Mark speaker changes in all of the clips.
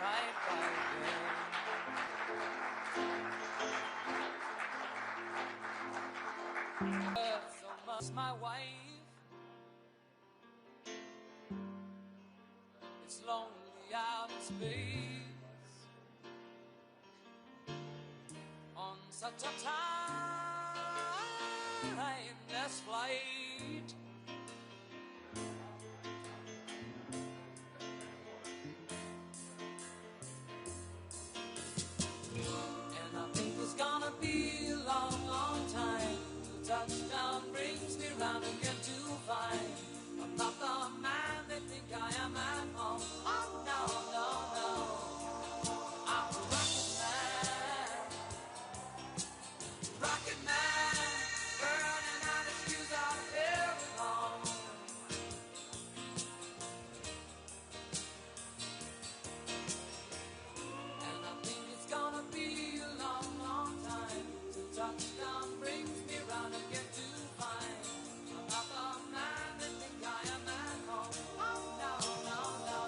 Speaker 1: right by again. So much my wife. It's lonely out in space on such a timeless flight. And I think it's gonna be a long, long time till touchdown brings me round again to find I'm not the man they think I am at home. Oh no, no, no, I'm a rocket man, burning out his fuse out here alone. And I think it's gonna be a long, long time till touchdown brings me round again to find I'm not the man they think I am at home. Oh no, no, no,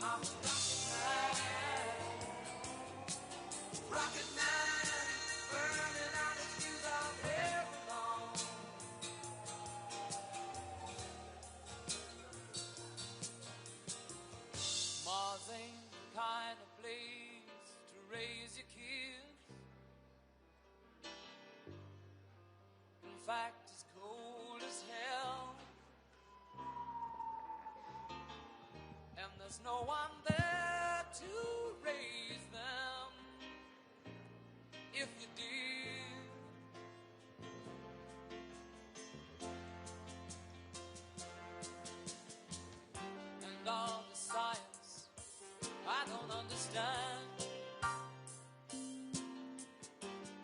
Speaker 1: I'm a rocket man, burning out his fuse out here alone. Mars ain't the kind of place to raise your kids. In fact, it's cold as hell. And there's no one there to raise them if you did. And all the science I don't understand.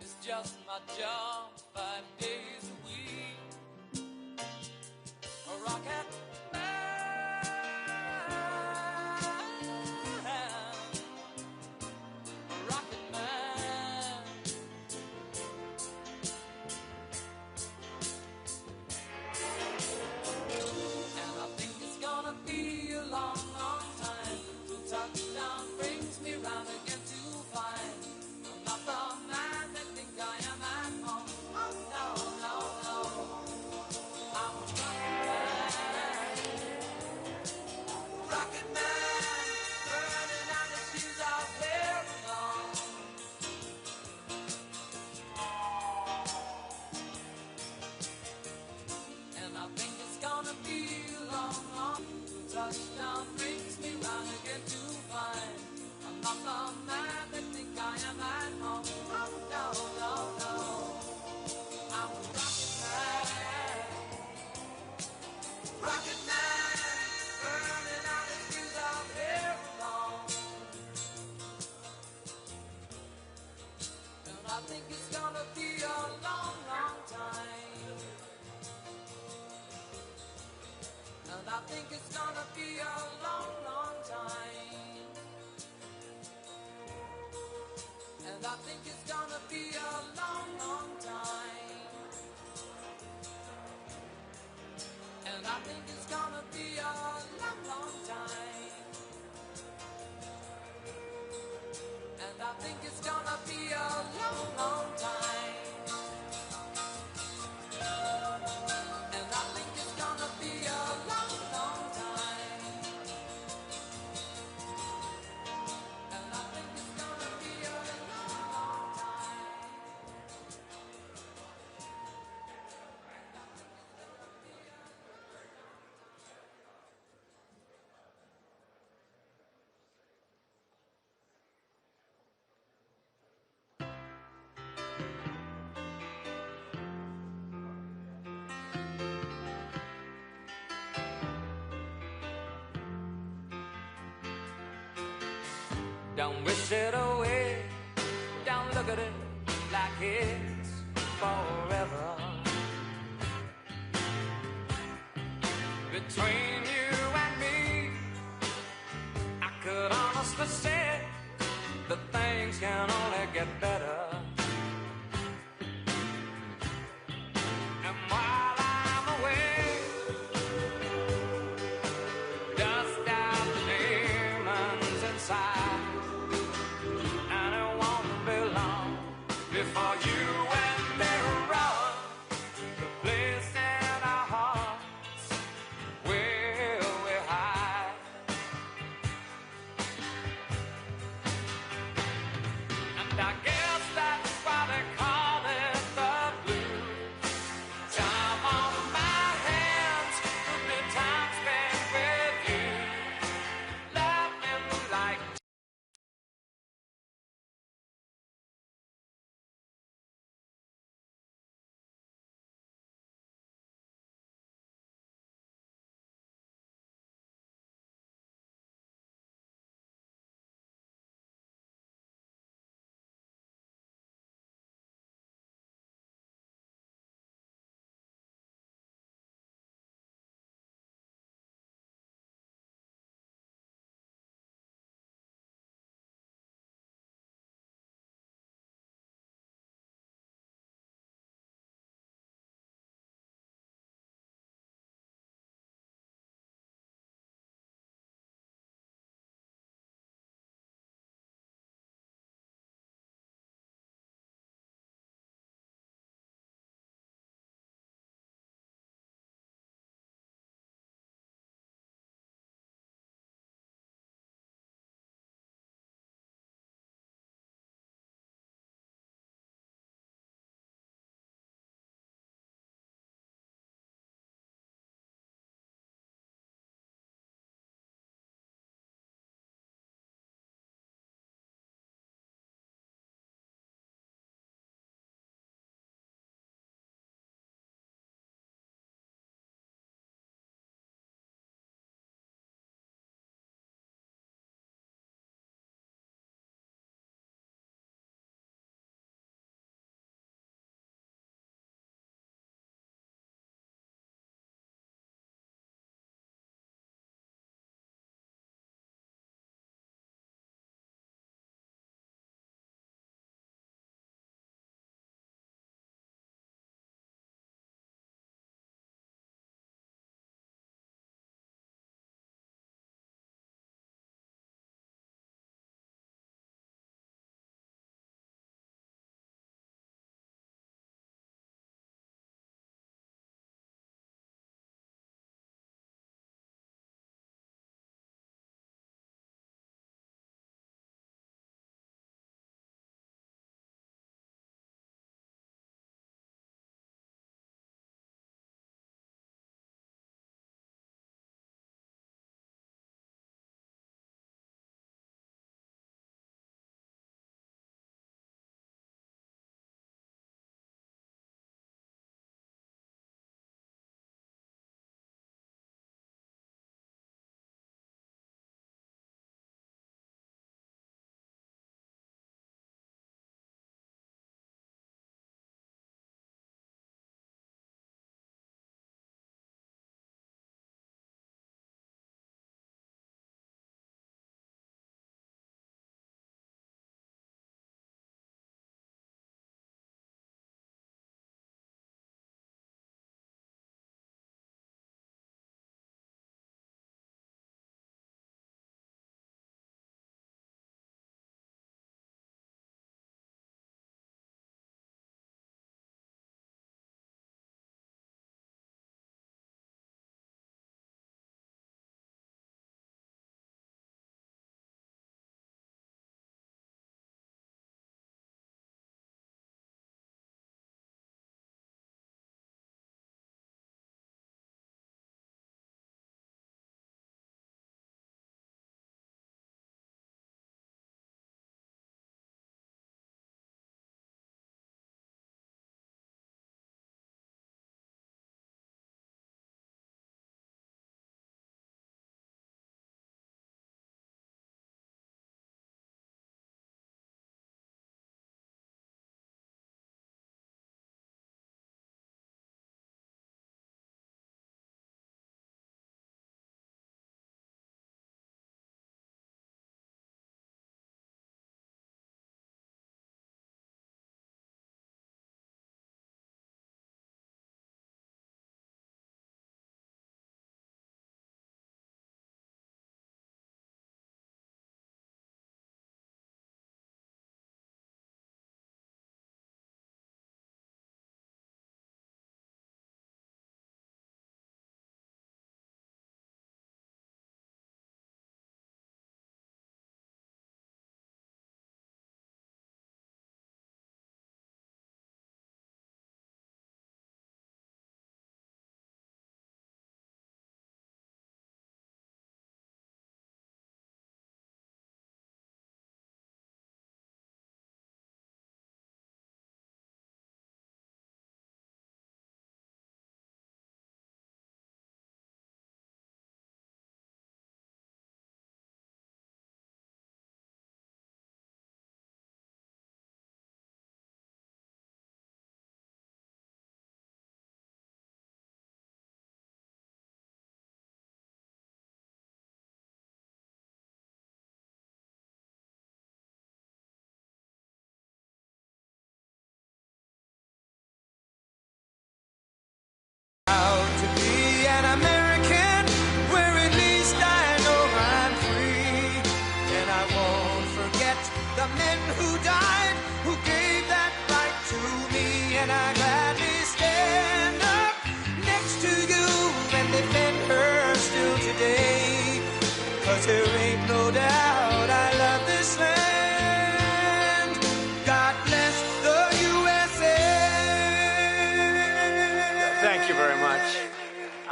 Speaker 1: It's just my job 5 days a week. A rocket touchdown brings me round again to find I'm not the man they think I am at home. Oh no, no, no, I'm a rocket man, burning out his fuse out here alone. And I think it's gonna be a long, long time. And I think it's gonna be a long, long time. And I think it's gonna be a long, long time. And I think it's gonna be a long, long time. And I think it's gonna be a long, long time. And I think it's gonna be a long, long time. And I think it's gonna be a long, long time. Don't wish it away, don't look at it like it's forever. Between you and me, I could honestly say that things can only get better. And while I'm away, dust out the demons inside.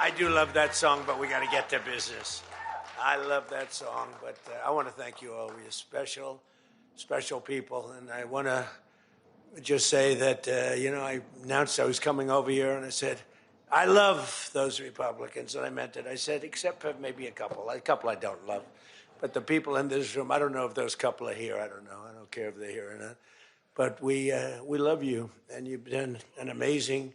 Speaker 2: I do love that song, but we got to get to business. I love that song, but I want to thank you all. You're special people, and I want to just say that, I announced I was coming over here, and I said, I love those Republicans, and I meant it. I said, except for maybe a couple I don't love. But the people in this room, I don't know if those couple are here. I don't know. I don't care if they're here or not. But we love you, and you've done an amazing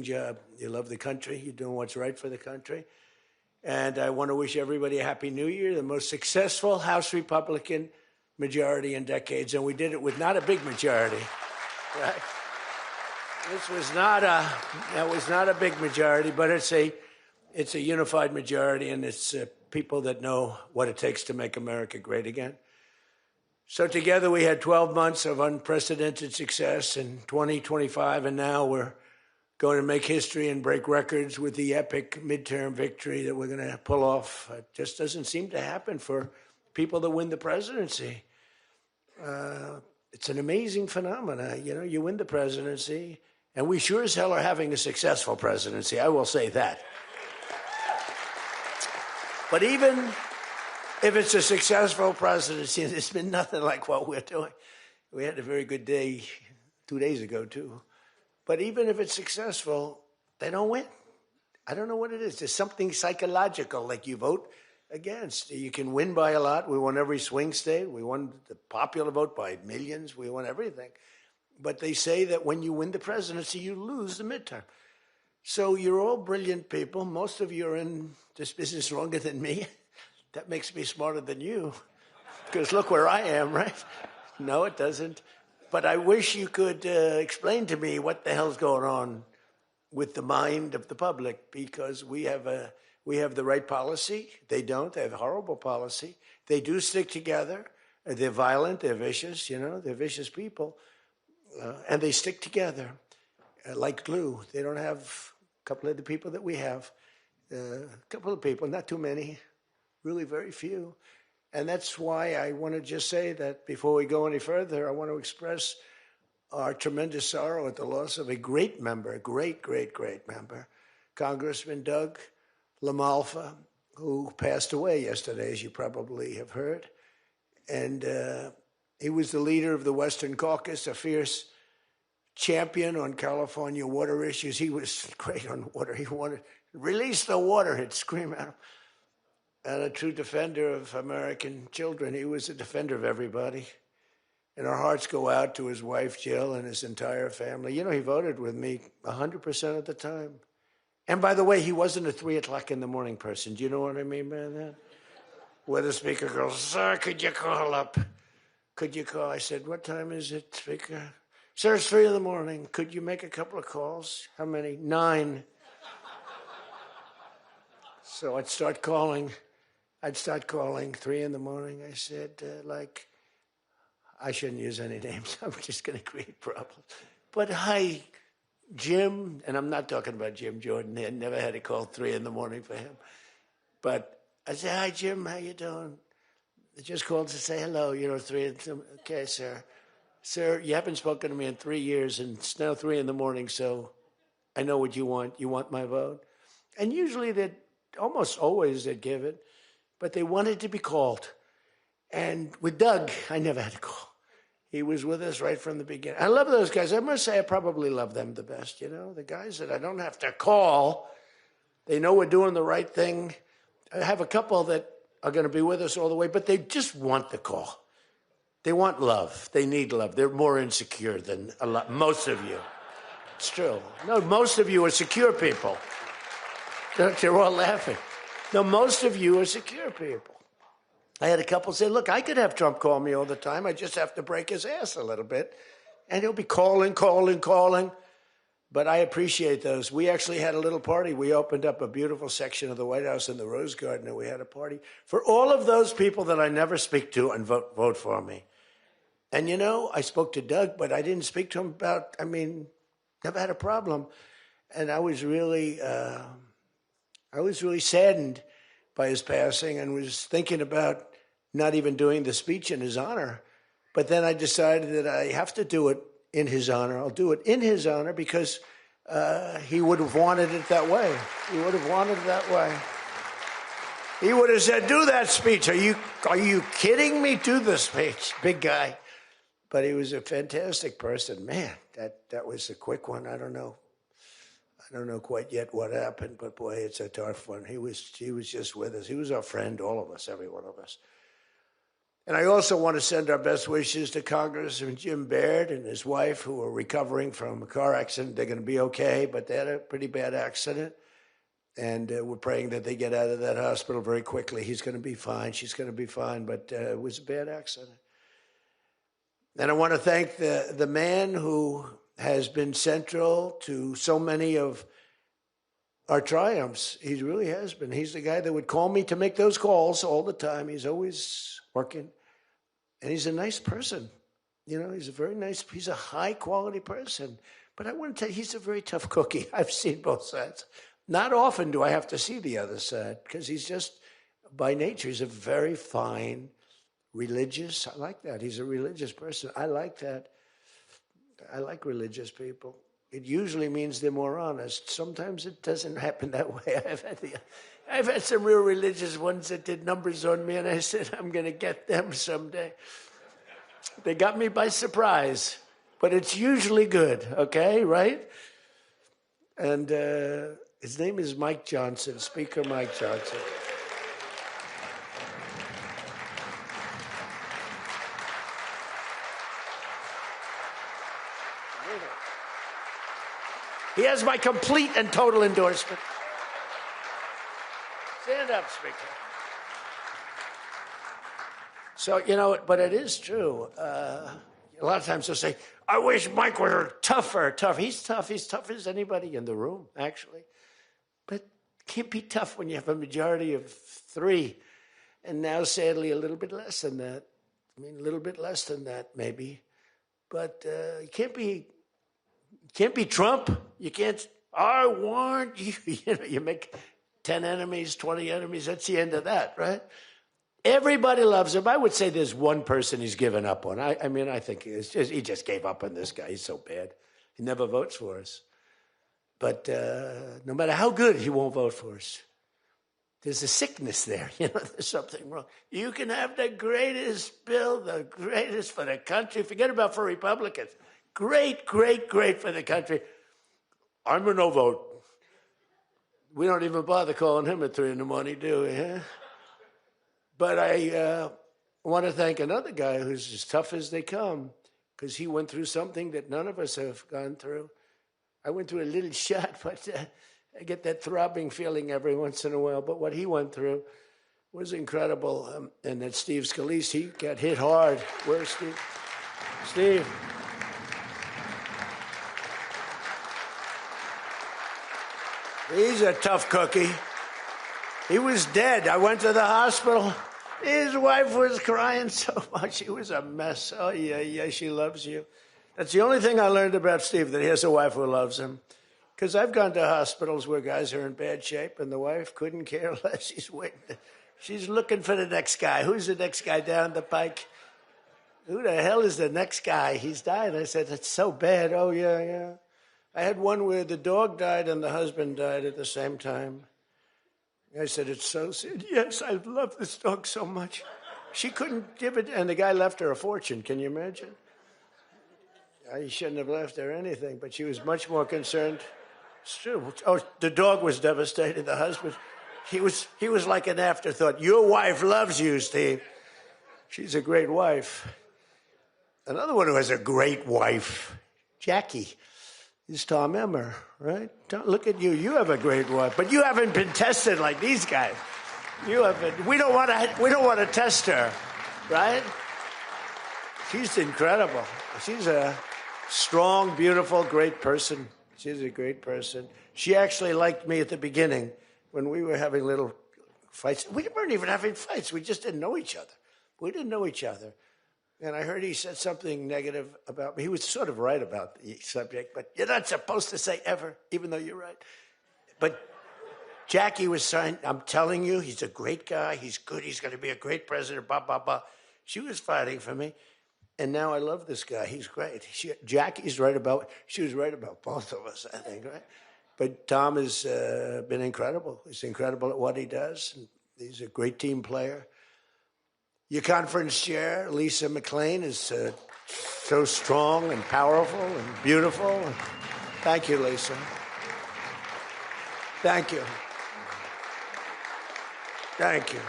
Speaker 2: job. You love the country. You're doing what's right for the country. And I want to wish everybody a Happy New Year, the most successful House Republican majority in decades. And we did it with not a big majority, right? That was not a big majority, but it's a unified majority, and it's people that know what it takes to make America great again. So together we had 12 months of unprecedented success in 2025, and now we're going to make history and break records with the epic midterm victory that we're going to pull off. It just doesn't seem to happen for people that win the presidency. It's an amazing phenomenon. You win the presidency, and we sure as hell are having a successful presidency. I will say that. But even if it's a successful presidency, there's been nothing like what we're doing. We had a very good day 2 days ago, too. But even if it's successful, they don't win. I don't know what it is. There's something psychological, like you vote against. You can win by a lot. We won every swing state. We won the popular vote by millions. We won everything. But they say that when you win the presidency, you lose the midterm. So you're all brilliant people. Most of you are in this business longer than me. That makes me smarter than you. Because look where I am, right? No, it doesn't. But I wish you could explain to me what the hell's going on with the mind of the public, because we have the right policy. They don't. They have horrible policy. They do stick together. They're violent. They're vicious. They're vicious people. And they stick together like glue. They don't have a couple of the people that we have. A couple of people, not too many, really very few. And that's why I want to just say that before we go any further, I want to express our tremendous sorrow at the loss of a great member, great member, Congressman Doug LaMalfa, who passed away yesterday, as you probably have heard. And he was the leader of the Western Caucus, a fierce champion on California water issues. He was great on water. He wanted, release the water, he'd scream at him. And a true defender of American children. He was a defender of everybody. And our hearts go out to his wife, Jill, and his entire family. He voted with me 100% of the time. And by the way, he wasn't a 3 o'clock in the morning person. Do you know what I mean by that? Where the speaker goes, sir, could you call up? Could you call? I said, what time is it, speaker? Sir, it's 3 in the morning. Could you make a couple of calls? How many? 9. So I'd start calling 3 in the morning. I said, I shouldn't use any names. I'm just going to create problems. But hi, Jim, and I'm not talking about Jim Jordan. I never had a call 3 in the morning for him. But I said, hi, Jim, how you doing? I just called to say hello, 3 in the morning. Okay, sir. Sir, you haven't spoken to me in 3 years, and it's now 3 in the morning, so I know what you want. You want my vote? And usually almost always they'd give it, but they wanted to be called. And with Doug, I never had a call. He was with us right from the beginning. I love those guys. I must say I probably love them the best, the guys that I don't have to call. They know we're doing the right thing. I have a couple that are going to be with us all the way, but they just want the call. They want love. They need love. They're more insecure than most of you. It's true. No, most of you are secure people. They're all laughing. No, most of you are secure people. I had a couple say, look, I could have Trump call me all the time. I just have to break his ass a little bit. And he'll be calling. But I appreciate those. We actually had a little party. We opened up a beautiful section of the White House in the Rose Garden, and we had a party for all of those people that I never speak to and vote for me. And, I spoke to Doug, but I didn't speak to him never had a problem. And I was really saddened by his passing and was thinking about not even doing the speech in his honor. But then I decided that I have to do it in his honor. I'll do it in his honor because he would have wanted it that way. He would have wanted it that way. He would have said, do that speech. Are you kidding me? Do the speech, big guy. But he was a fantastic person. Man, that was a quick one. I don't know quite yet what happened, but boy, it's a tough one. He was just with us. He was our friend, all of us, every one of us. And I also want to send our best wishes to Congressman Jim Baird and his wife, who are recovering from a car accident. They're going to be okay, but they had a pretty bad accident. And we're praying that they get out of that hospital very quickly. He's going to be fine. She's going to be fine, but it was a bad accident. And I want to thank the man who has been central to so many of our triumphs. He really has been. He's the guy that would call me to make those calls all the time. He's always working. And he's a nice person. You know, he's a high-quality person. But I want to tell you, he's a very tough cookie. I've seen both sides. Not often do I have to see the other side, because he's just, by nature, he's a very fine, religious. I like that. He's a religious person. I like that. I like religious people. It usually means they're more honest. Sometimes it doesn't happen that way. I've had some real religious ones that did numbers on me, and I said, I'm going to get them someday. They got me by surprise, but it's usually good, okay, right? And his name is Mike Johnson, Speaker Mike Johnson. He has my complete and total endorsement. Stand up, Speaker. So, you know, but it is true. A lot of times they'll say, I wish Mike were tougher. He's tough. He's tough as anybody in the room, actually. But can't be tough when you have a majority of 3. And now, sadly, a little bit less than that. I mean, a little bit less than that, maybe. But you can't be Trump. You can't, I want you. You know, you make 10 enemies, 20 enemies. That's the end of that, right? Everybody loves him. I would say there's one person he's given up on. I mean, I think he just gave up on this guy. He's so bad. He never votes for us. But no matter how good, he won't vote for us. There's a sickness there. You know, there's something wrong. You can have the greatest bill, the greatest for the country. Forget about for Republicans. Great, great, great for the country. I'm a no vote. We don't even bother calling him at 3 a.m, do we? Huh? But I want to thank another guy who's as tough as they come, because he went through something that none of us have gone through. I went through a little shot, but I get that throbbing feeling every once in a while. But what he went through was incredible. And that Steve Scalise, he got hit hard. Where's Steve? Steve. He's a tough cookie. He was dead. I went to the hospital. His wife was crying so much. She was a mess. Oh, yeah, she loves you. That's the only thing I learned about Steve, that he has a wife who loves him. Because I've gone to hospitals where guys are in bad shape, and the wife couldn't care less. She's waiting. She's looking for the next guy. Who's the next guy down the pike? Who the hell is the next guy? He's dying. I said, it's so bad. Oh, yeah. I had one where the dog died and the husband died at the same time. I said, it's so sad. Yes, I love this dog so much. She couldn't give it, and the guy left her a fortune. Can you imagine? He shouldn't have left her anything, but she was much more concerned. It's true. Oh, the dog was devastated. The husband, he was like an afterthought. Your wife loves you, Steve. She's a great wife. Another one who has a great wife, Jackie, is Tom Emmer, right? Look at you. You have a great wife, but you haven't been tested like these guys. You haven't. We don't want to test her, right? She's incredible. She's a strong, beautiful, great person. She's a great person. She actually liked me at the beginning when we were having little fights. We weren't even having fights. We just didn't know each other. And I heard he said something negative about me. He was sort of right about the subject, but you're not supposed to say ever, even though you're right. But Jackie was saying, I'm telling you, he's a great guy. He's good. He's going to be a great president, blah, blah, blah. She was fighting for me. And now I love this guy. He's great. Jackie's right about, she was right about both of us, I think, right? But Tom has been incredible. He's incredible at what he does. He's a great team player. Your conference chair, Lisa McLean, is so strong and powerful and beautiful. Thank you, Lisa. Thank you. Thank you.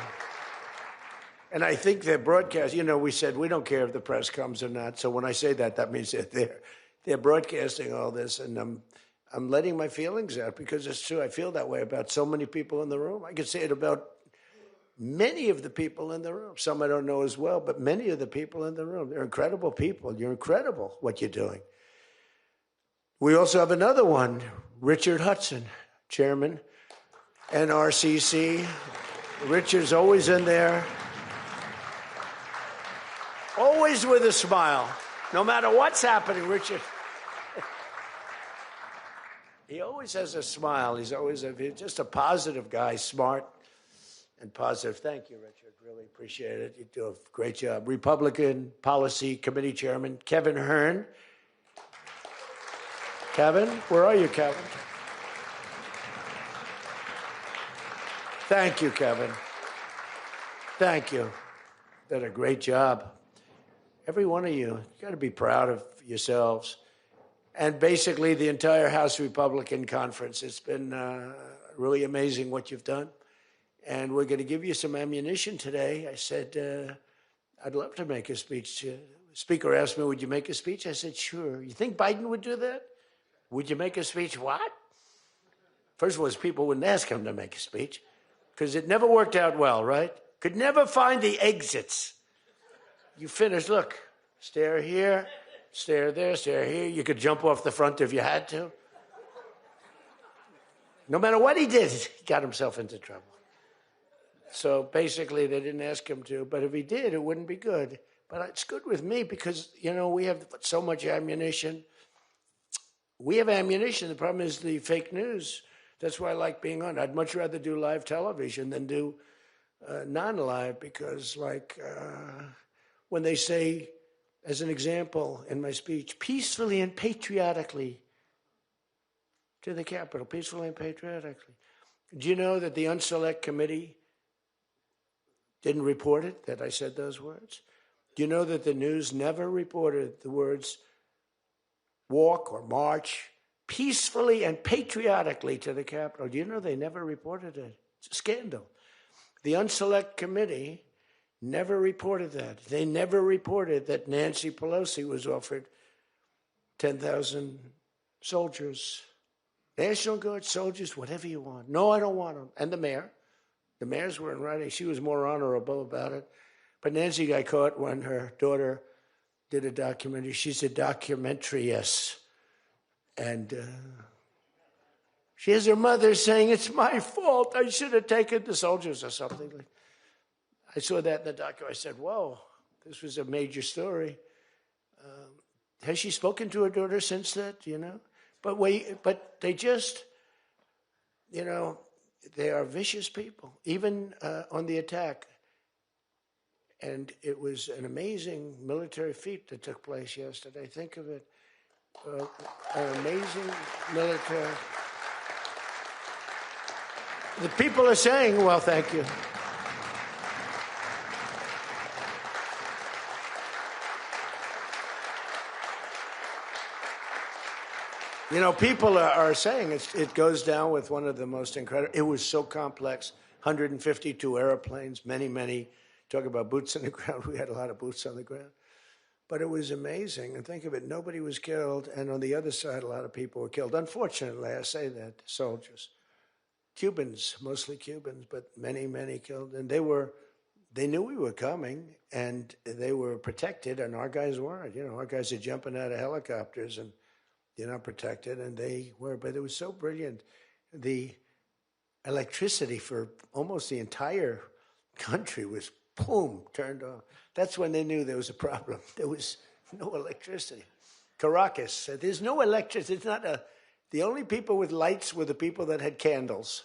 Speaker 2: And I think their broadcast, you know, we said we don't care if the press comes or not. So when I say that, that means that they're broadcasting all this, and I'm letting my feelings out because it's true. I feel that way about so many people in the room. I could say it about many of the people in the room. Some I don't know as well, but many of the people in the room. They're incredible people. You're incredible what you're doing. We also have another one, Richard Hudson, chairman, NRCC. Richard's always in there. Always with a smile. No matter what's happening, Richard. He always has a smile. He's just a positive guy, smart and positive. Thank you, Richard. Really appreciate it. You do a great job. Republican Policy Committee Chairman, Kevin Hearn. Kevin, where are you, Kevin? Thank you, Kevin. Thank you. Did a great job. Every one of you got to be proud of yourselves. And basically the entire House Republican Conference. It's been really amazing what you've done. And we're going to give you some ammunition today. I said, I'd love to make a speech. The Speaker asked me, would you make a speech? I said, sure. You think Biden would do that? Would you make a speech? What? First of all, people wouldn't ask him to make a speech because it never worked out well, right? Could never find the exits. You finish, look, stare here, stare there, stare here. You could jump off the front if you had to. No matter what he did, he got himself into trouble. So basically, they didn't ask him to, but if he did, it wouldn't be good. But it's good with me because, you know, we have so much ammunition. We have ammunition. The problem is the fake news. That's why I like being on. I'd much rather do live television than do non-live because, like, when they say, as an example in my speech, peacefully and patriotically to the Capitol, peacefully and patriotically. Do you know that the Unselect Committee didn't report it, that I said those words? Do you know that the news never reported the words walk or march peacefully and patriotically to the Capitol? Do you know they never reported it? It's a scandal. The Unselect Committee never reported that. They never reported that Nancy Pelosi was offered 10,000 soldiers, National Guard soldiers, whatever you want. No, I don't want them. And the mayor. The mayors were in writing. She was more honorable about it. But Nancy got caught when her daughter did a documentary. She's a documentariist. And she has her mother saying, it's my fault. I should have taken the soldiers or something. I saw that in the documentary. I said, whoa, this was a major story. Has she spoken to her daughter since that, you know? But they just, you know, they are vicious people, even on the attack. And it was an amazing military feat that took place yesterday. Think of it. An amazing military. The people are saying, well, thank you. You know, people are saying it goes down with one of the most incredible. It was so complex. 152 airplanes, many. Talk about boots on the ground. We had a lot of boots on the ground. But it was amazing. And think of it, nobody was killed. And on the other side, a lot of people were killed. Unfortunately, I say that, soldiers. Cubans, mostly Cubans, but many killed. And they knew we were coming, and they were protected, and our guys weren't. You know, our guys are jumping out of helicopters, and you're not protected, and they were. But it was so brilliant. The electricity for almost the entire country was, boom, turned off. That's when they knew there was a problem. There was no electricity. Caracas said, there's no electricity. It's not the only people with lights were the people that had candles.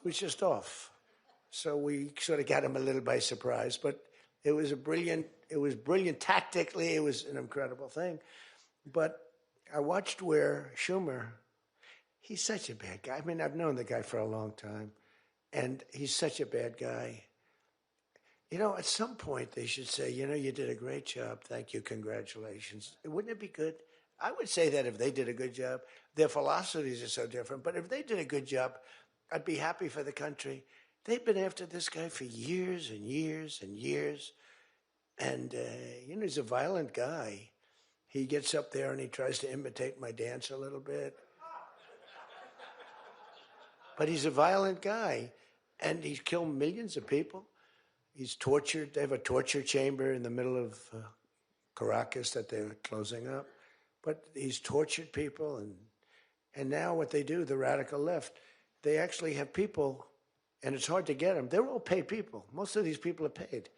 Speaker 2: It was just off. So we sort of got them a little by surprise. But it was a brilliant It was brilliant. Tactically, it was an incredible thing. But I watched where Schumer, he's such a bad guy. I mean, I've known the guy for a long time, and he's such a bad guy. At some point they should say, you did a great job. Thank you. Congratulations. Wouldn't it be good? I would say that if they did a good job. Their philosophies are so different. But if they did a good job, I'd be happy for the country. They've been after this guy for years and years and years. And, he's a violent guy. He gets up there and he tries to imitate my dance a little bit. But he's a violent guy. And he's killed millions of people. He's tortured. They have a torture chamber in the middle of Caracas that they're closing up. But he's tortured people. And now what they do, the radical left, they actually have people, and it's hard to get them. They're all paid people. Most of these people are paid.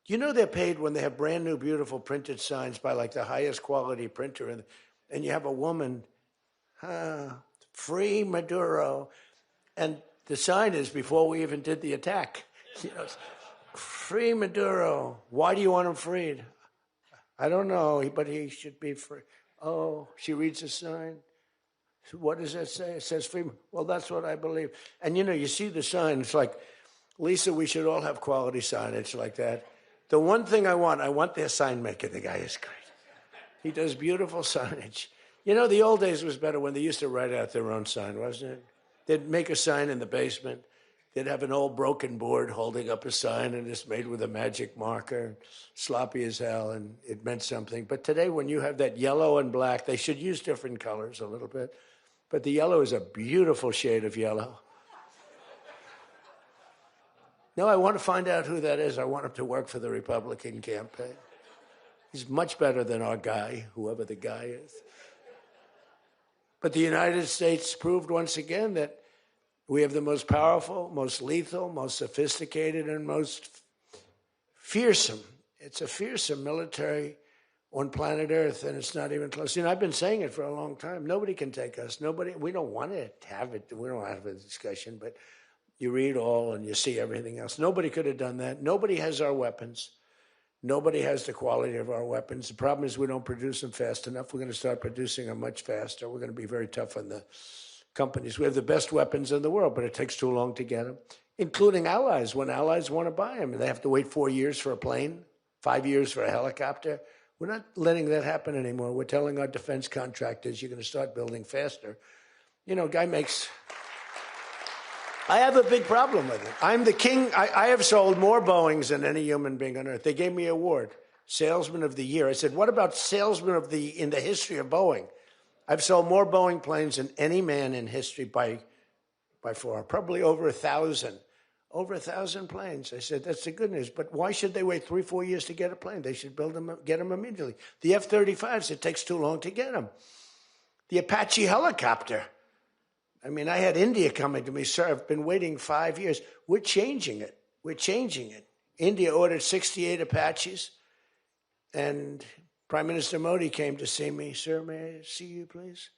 Speaker 2: They're paid when they have brand new, beautiful printed signs by like the highest quality printer. And you have a woman, free Maduro. And the sign is before we even did the attack. Free Maduro. Why do you want him freed? I don't know, but he should be free. Oh, she reads a sign. What does that say? It says free. Well, that's what I believe. And, you see the sign. It's like, Lisa, we should all have quality signage like that. The one thing I want their sign maker. The guy is great. He does beautiful signage. The old days was better when they used to write out their own sign, wasn't it? They'd make a sign in the basement. They'd have an old broken board holding up a sign, and it's made with a magic marker, sloppy as hell, and it meant something. But today, when you have that yellow and black, they should use different colors a little bit. But the yellow is a beautiful shade of yellow. No, I want to find out who that is. I want him to work for the Republican campaign. He's much better than our guy, whoever the guy is. But the United States proved once again that we have the most powerful, most lethal, most sophisticated, and most fearsome. It's a fearsome military on planet Earth, and it's not even close. I've been saying it for a long time. Nobody can take us. Nobody. We don't want to have it. We don't have a discussion, but you read all and you see everything else. Nobody could have done that. Nobody has our weapons. Nobody has the quality of our weapons. The problem is we don't produce them fast enough. We're going to start producing them much faster. We're going to be very tough on the companies. We have the best weapons in the world, but it takes too long to get them, including allies. When allies want to buy them, they have to wait 4 years for a plane, 5 years for a helicopter. We're not letting that happen anymore. We're telling our defense contractors, you're going to start building faster. Guy makes... I have a big problem with it. I'm the king. I have sold more Boeings than any human being on earth. They gave me an award, Salesman of the Year. I said, what about Salesman of in the history of Boeing? I've sold more Boeing planes than any man in history by far, probably over 1,000. Over 1,000 planes. I said, that's the good news. But why should they wait 3-4 years to get a plane? They should build them, get them immediately. The F-35s, it takes too long to get them. The Apache helicopter. I mean, I had India coming to me, sir, I've been waiting 5 years. We're changing it. We're changing it. India ordered 68 Apaches, and Prime Minister Modi came to see me. Sir, may I see you, please?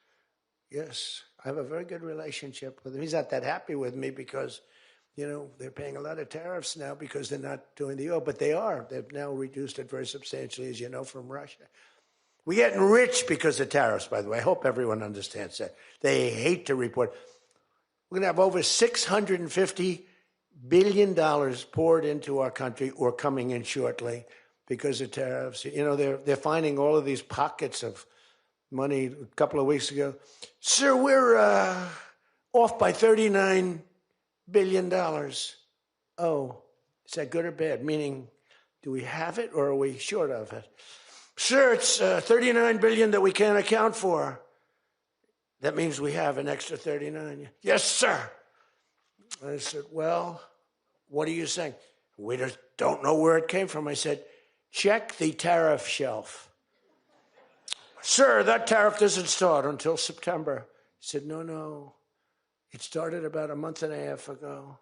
Speaker 2: Yes. I have a very good relationship with him. He's not that happy with me because, they're paying a lot of tariffs now because they're not doing the oil, but they are. They've now reduced it very substantially, as you know, from Russia. We're getting rich because of tariffs, by the way. I hope everyone understands that. They hate to report. We're going to have over $650 billion poured into our country or coming in shortly because of tariffs. They're finding all of these pockets of money a couple of weeks ago. Sir, we're off by $39 billion. Oh, is that good or bad? Meaning, do we have it or are we short of it? Sir, it's $39 billion that we can't account for. That means we have an extra 39. Yes, sir. I said, well, what are you saying? We just don't know where it came from. I said, check the tariff shelf. Sir, that tariff doesn't start until September. He said, no. It started about a month and a half ago.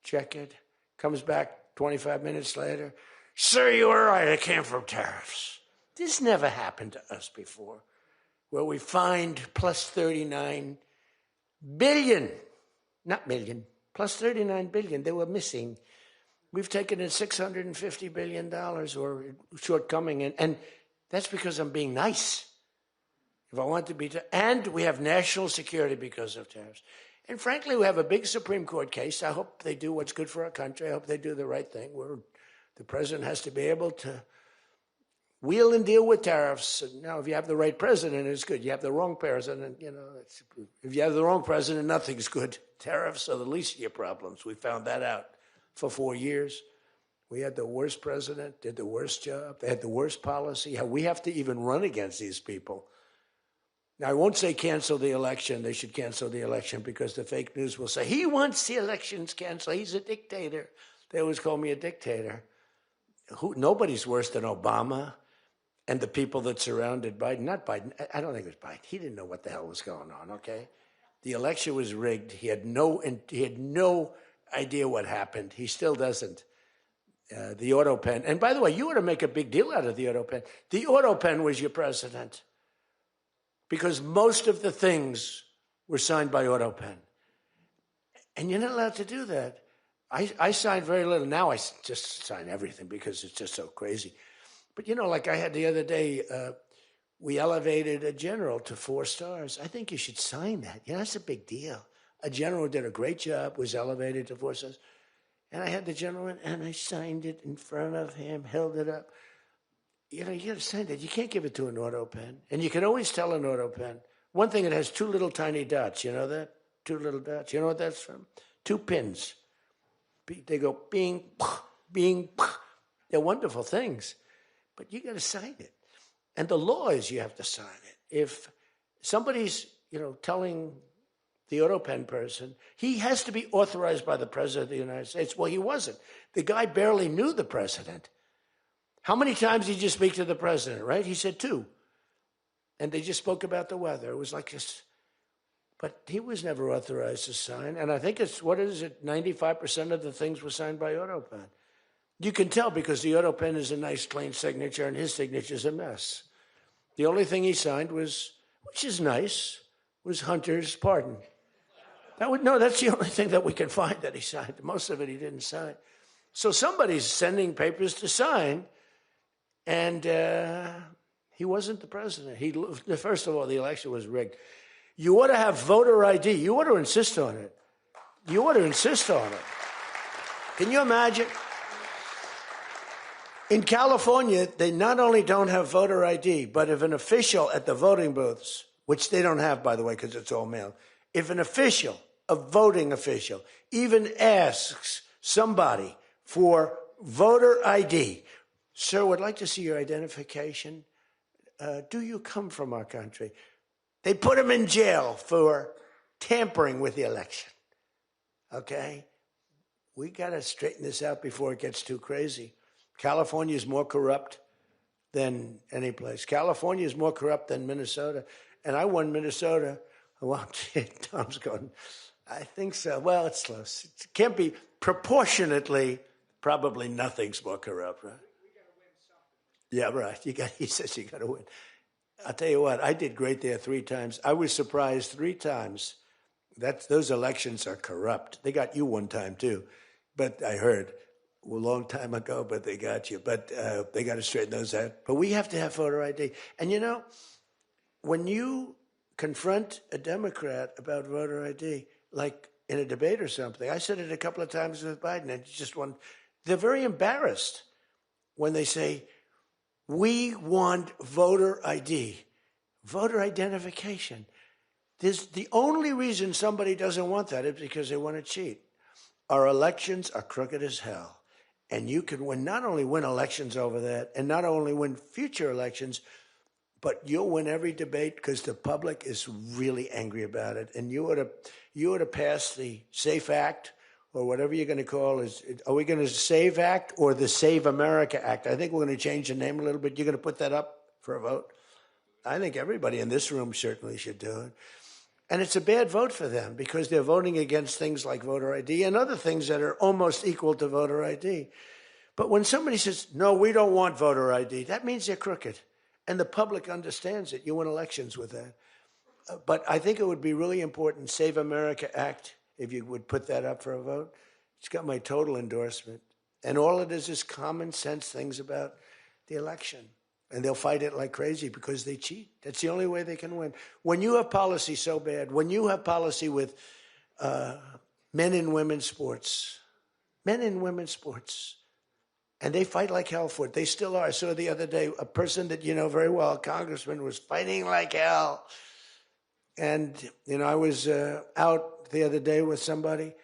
Speaker 2: Check it. Comes back 25 minutes later. Sir, you were right. It came from tariffs. This never happened to us before, where we find plus 39 billion, not million, plus 39 billion. They were missing We've taken in $650 billion or shortcoming, and that's because I'm being nice. If I want to be, and we have national security because of tariffs. And frankly, we have a big Supreme Court case. I hope they do what's good for our country. I hope they do the right thing. The president has to be able to wheel and deal with tariffs. Now, if you have the right president, it's good. You have the wrong president, if you have the wrong president, nothing's good. Tariffs are the least of your problems. We found that out for 4 years. We had the worst president, did the worst job. They had the worst policy. We have to even run against these people. Now, I won't say cancel the election. They should cancel the election because the fake news will say, he wants the elections canceled. He's a dictator. They always call me a dictator. Nobody's worse than Obama and the people that surrounded Biden. Not Biden. I don't think it was Biden. He didn't know what the hell was going on, okay? The election was rigged. He had no idea what happened. He still doesn't. The auto pen. And by the way, you ought to make a big deal out of the auto pen. The auto pen was your president because most of the things were signed by auto pen. And you're not allowed to do that. I signed very little. Now I just sign everything because it's just so crazy. But, like I had the other day, we elevated a general to 4 stars. I think you should sign that. That's a big deal. A general who did a great job was elevated to 4 stars. And I had the general in, and I signed it in front of him, held it up. You got to sign that. You can't give it to an auto pen. And you can always tell an auto pen. One thing, it has 2 little tiny dots. You know that? 2 little dots. You know what that's from? 2 pins. They go bing, bing. They're wonderful things. But you got to sign it. And the law is you have to sign it. If somebody's, telling the auto pen person, he has to be authorized by the president of the United States. Well, he wasn't. The guy barely knew the president. How many times did you speak to the president, right? He said 2. And they just spoke about the weather. It was like this. But he was never authorized to sign. And I think 95% of the things were signed by auto pen. You can tell because the auto pen is a nice, clean signature, and his signature is a mess. The only thing he signed was, which is nice, was Hunter's pardon. That's the only thing that we can find that he signed. Most of it he didn't sign. So somebody's sending papers to sign, and he wasn't the president. First of all, the election was rigged. You ought to have voter ID. You ought to insist on it. Can you imagine? In California, they not only don't have voter ID, but if an official at the voting booths, which they don't have, by the way, because it's all mail, if an official, a voting official, even asks somebody for voter ID, sir, would like to see your identification. Do you come from our country? They put him in jail for tampering with the election. Okay? We got to straighten this out before it gets too crazy. California is more corrupt than any place. California is more corrupt than Minnesota. And I won Minnesota. Well, Tom's going, I think so. Well, it's close. It can't be proportionately, probably nothing's more corrupt, right? We got to win something. Yeah, right. He says you got to win. I'll tell you what, I did great there 3 times. I was surprised 3 times. Those elections are corrupt. They got you 1 time, too. But I heard a long time ago, but they got you. But they got to straighten those out. But we have to have voter ID. And, when you confront a Democrat about voter ID, like in a debate or something, I said it a couple of times with Biden, and they're very embarrassed when they say, we want voter ID, voter identification. The only reason somebody doesn't want that is because they want to cheat. Our elections are crooked as hell. And you can not only win elections over that, and not only win future elections, but you'll win every debate because the public is really angry about it. And you ought to pass the SAFE Act, or whatever you're going to call it. Are we going to SAVE Act or the Save America Act? I think we're going to change the name a little bit. You're going to put that up for a vote? I think everybody in this room certainly should do it. And it's a bad vote for them because they're voting against things like voter ID and other things that are almost equal to voter ID. But when somebody says, no, we don't want voter ID, that means they're crooked. And the public understands it. You win elections with that. But I think it would be really important, Save America Act, if you would put that up for a vote. It's got my total endorsement. And all it is common sense things about the election. And they'll fight it like crazy because they cheat. That's the only way they can win. When you have policy so bad, when you have policy with men and women's sports, and they fight like hell for it. They still are. I saw the other day a person that you know very well, a congressman, was fighting like hell. And, I was out the other day with somebody,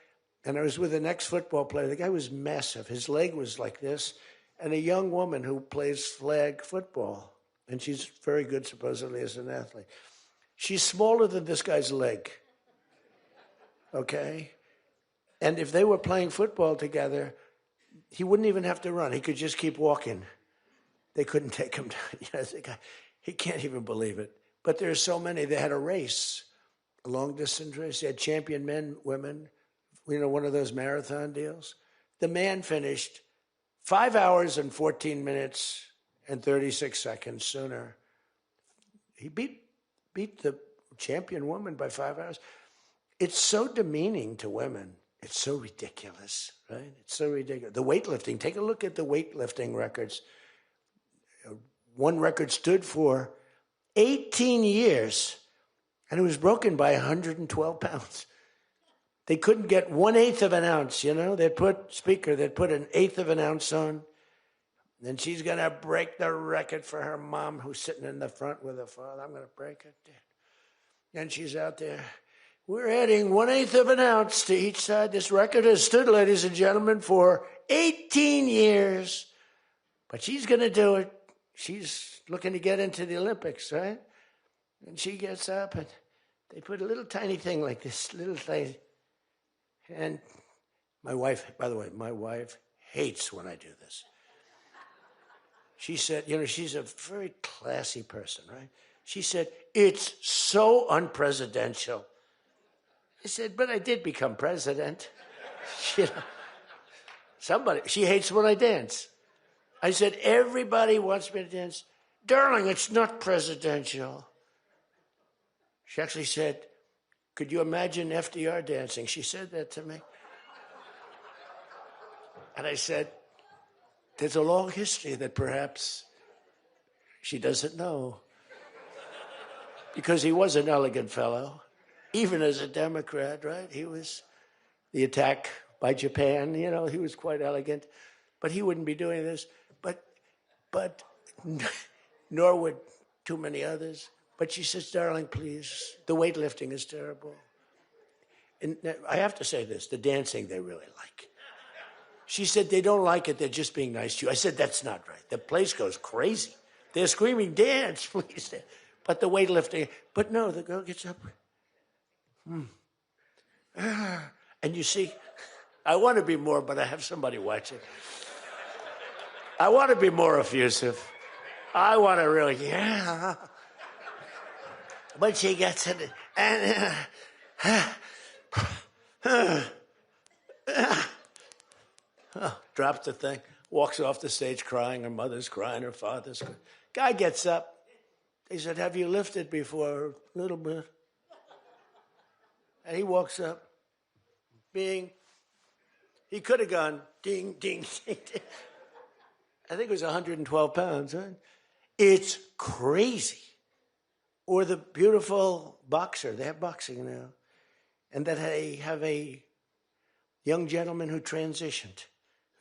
Speaker 2: and I was with an ex-football player. The guy was massive. His leg was like this. And a young woman who plays flag football, and she's very good, supposedly, as an athlete. She's smaller than this guy's leg, okay? And if they were playing football together, he wouldn't even have to run. He could just keep walking. They couldn't take him down. He can't even believe it. But there are so many. They had a race, a long-distance race. They had champion men, women, one of those marathon deals. The man finished 5 hours and 14 minutes and 36 seconds sooner. He beat the champion woman by 5 hours. It's so demeaning to women. It's so ridiculous, right? It's so ridiculous. The weightlifting, take a look at the weightlifting records. One record stood for 18 years, and it was broken by 112 pounds. They couldn't get 1/8 of an ounce, They'd put an eighth of an ounce on. Then she's going to break the record for her mom, who's sitting in the front with her father. I'm going to break it. And she's out there. We're adding 1/8 of an ounce to each side. This record has stood, ladies and gentlemen, for 18 years. But she's going to do it. She's looking to get into the Olympics, right? And she gets up, and they put a little tiny thing like this, little thing. And my wife, by the way, hates when I do this. She said, she's a very classy person, right? She said, it's so unpresidential. I said, but I did become president. She hates when I dance. I said, everybody wants me to dance. Darling, it's not presidential. She actually said, could you imagine FDR dancing? She said that to me. And I said, there's a long history that perhaps she doesn't know. Because he was an elegant fellow, even as a Democrat, right? He was the attack by Japan, he was quite elegant. But he wouldn't be doing this. But nor would too many others. But she says, darling, please, the weightlifting is terrible. And I have to say this, the dancing they really like. She said, they don't like it, they're just being nice to you. I said, that's not right. The place goes crazy. They're screaming, dance, please. But the weightlifting, but no, the girl gets up. And you see, I want to be more, but I have somebody watching. I want to be more effusive. I want to really, But she gets it, and drops the thing, walks off the stage crying. Her mother's crying, her father's crying. Guy gets up. They said, have you lifted before? A little bit. And he walks up, he could have gone ding, ding, ding, ding. I think it was 112 pounds, right? It's crazy. Or the beautiful boxer. They have boxing now. And that they have a young gentleman who transitioned.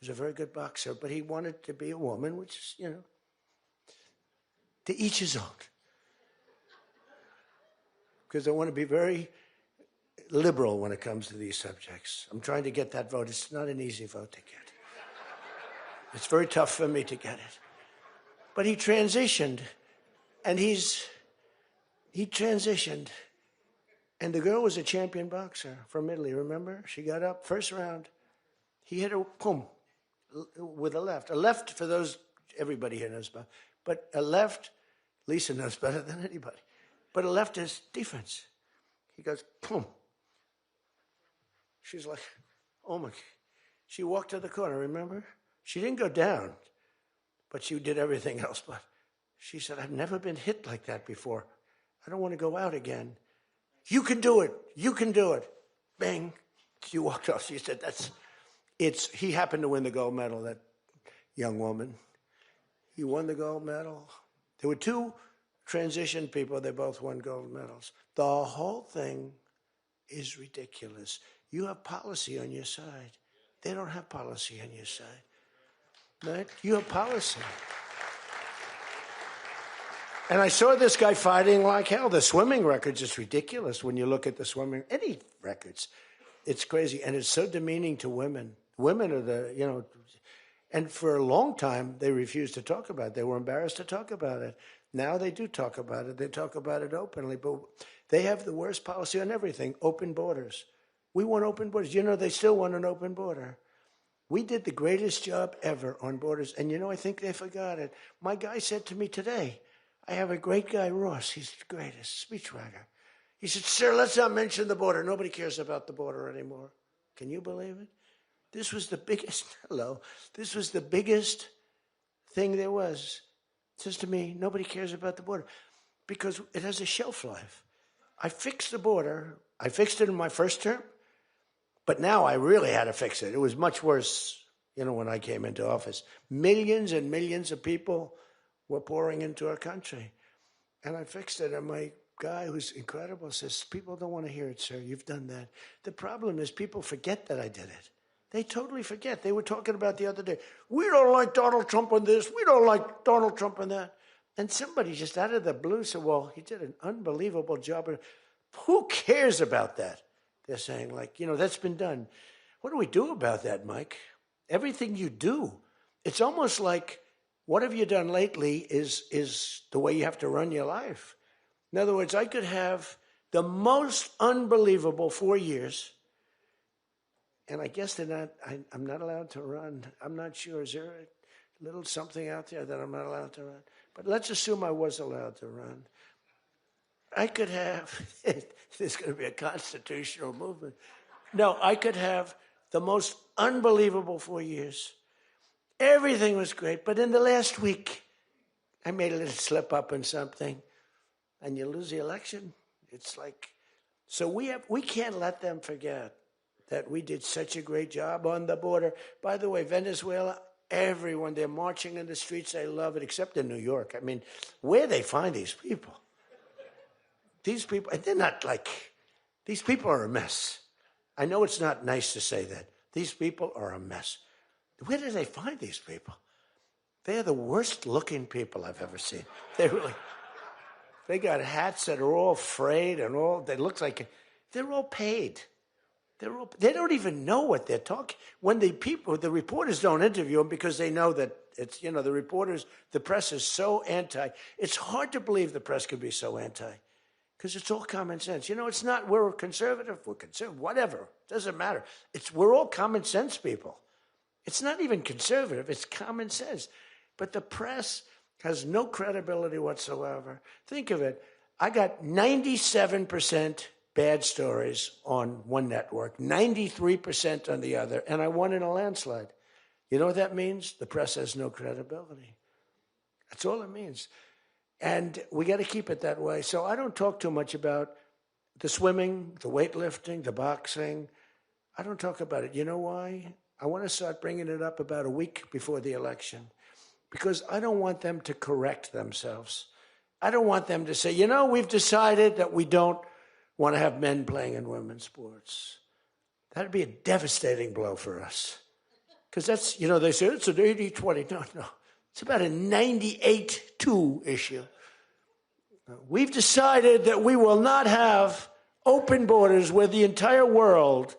Speaker 2: He was a very good boxer, but he wanted to be a woman, which is, to each his own. Because I want to be very liberal when it comes to these subjects. I'm trying to get that vote. It's not an easy vote to get. It's very tough for me to get it. But he transitioned, and he transitioned. And the girl was a champion boxer from Italy, remember? She got up, first round. He hit her, boom, with a left. A left, for those, everybody here knows about. But a left, Lisa knows better than anybody. But a left is defense. He goes, boom. She's like, oh my. She walked to the corner, remember? She didn't go down, but she did everything else. But she said, I've never been hit like that before. I don't want to go out again. You can do it. You can do it. Bang. She walked off. She said, He happened to win the gold medal, that young woman. He won the gold medal. There were two transition people. They both won gold medals. The whole thing is ridiculous. You have policy on your side. They don't have policy on your side. Right? You have policy. And I saw this guy fighting like hell. The swimming records is ridiculous when you look at the swimming, any records. It's crazy. And it's so demeaning to women. Women are the, and for a long time, they refused to talk about it. They were embarrassed to talk about it. Now they do talk about it. They talk about it openly. But they have the worst policy on everything, open borders. We want open borders. They still want an open border. We did the greatest job ever on borders. And, I think they forgot it. My guy said to me today, I have a great guy, Ross. He's the greatest speechwriter. He said, sir, let's not mention the border. Nobody cares about the border anymore. Can you believe it? This was the biggest, this was the biggest thing there was. It says to me, nobody cares about the border because it has a shelf life. I fixed the border. I fixed it in my first term, but now I really had to fix it. It was much worse, when I came into office. Millions and millions of people were pouring into our country. And I fixed it. And my guy, who's incredible, says, people don't want to hear it, sir. You've done that. The problem is people forget that I did it. They totally forget. They were talking about the other day, we don't like Donald Trump on this. We don't like Donald Trump on that. And somebody just out of the blue said, well, he did an unbelievable job. Who cares about that? They're saying, that's been done. What do we do about that, Mike? Everything you do. It's almost like what have you done lately is the way you have to run your life. In other words, I could have the most unbelievable 4 years. And I guess I'm not allowed to run. I'm not sure. Is there a little something out there that I'm not allowed to run? But let's assume I was allowed to run. I could have, there's going to be a constitutional movement. No, I could have the most unbelievable 4 years. Everything was great. But in the last week, I made a little slip up in something. And you lose the election. It's like, so we can't let them forget that we did such a great job on the border. By the way, Venezuela, everyone, they're marching in the streets. They love it, except in New York. I mean, where they find these people? These people, and they're not these people are a mess. I know it's not nice to say that. These people are a mess. Where do they find these people? They're the worst looking people I've ever seen. They got hats that are all frayed and they look like, they're all paid. They don't even know what they're talking. When the reporters don't interview them because they know that it's, the press is so anti. It's hard to believe the press could be so anti because it's all common sense. It's not, we're conservative, whatever. Doesn't matter. We're all common sense people. It's not even conservative. It's common sense. But the press has no credibility whatsoever. Think of it. I got 97% bad stories on one network, 93% on the other, and I won in a landslide. You know what that means? The press has no credibility. That's all it means. And we got to keep it that way. So I don't talk too much about the swimming, the weightlifting, the boxing. I don't talk about it. You know why? I want to start bringing it up about a week before the election because I don't want them to correct themselves. I don't want them to say, we've decided that we don't want to have men playing in women's sports. That'd be a devastating blow for us. Because that's, they say it's an 80-20. No. It's about a 98-2 issue. We've decided that we will not have open borders where the entire world,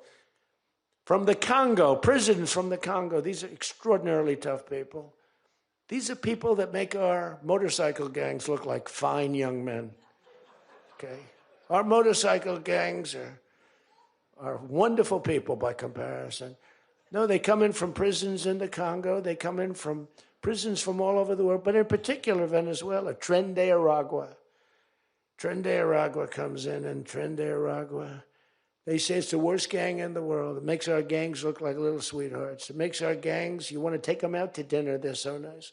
Speaker 2: from the Congo, prisons from the Congo, these are extraordinarily tough people. These are people that make our motorcycle gangs look like fine young men. Okay? Our motorcycle gangs are wonderful people by comparison. No, they come in from prisons in the Congo. They come in from prisons from all over the world, but in particular Venezuela. Tren de Aragua. Tren de Aragua comes in, and Tren de Aragua, they say it's the worst gang in the world. It makes our gangs look like little sweethearts. It makes our gangs, you want to take them out to dinner, they're so nice.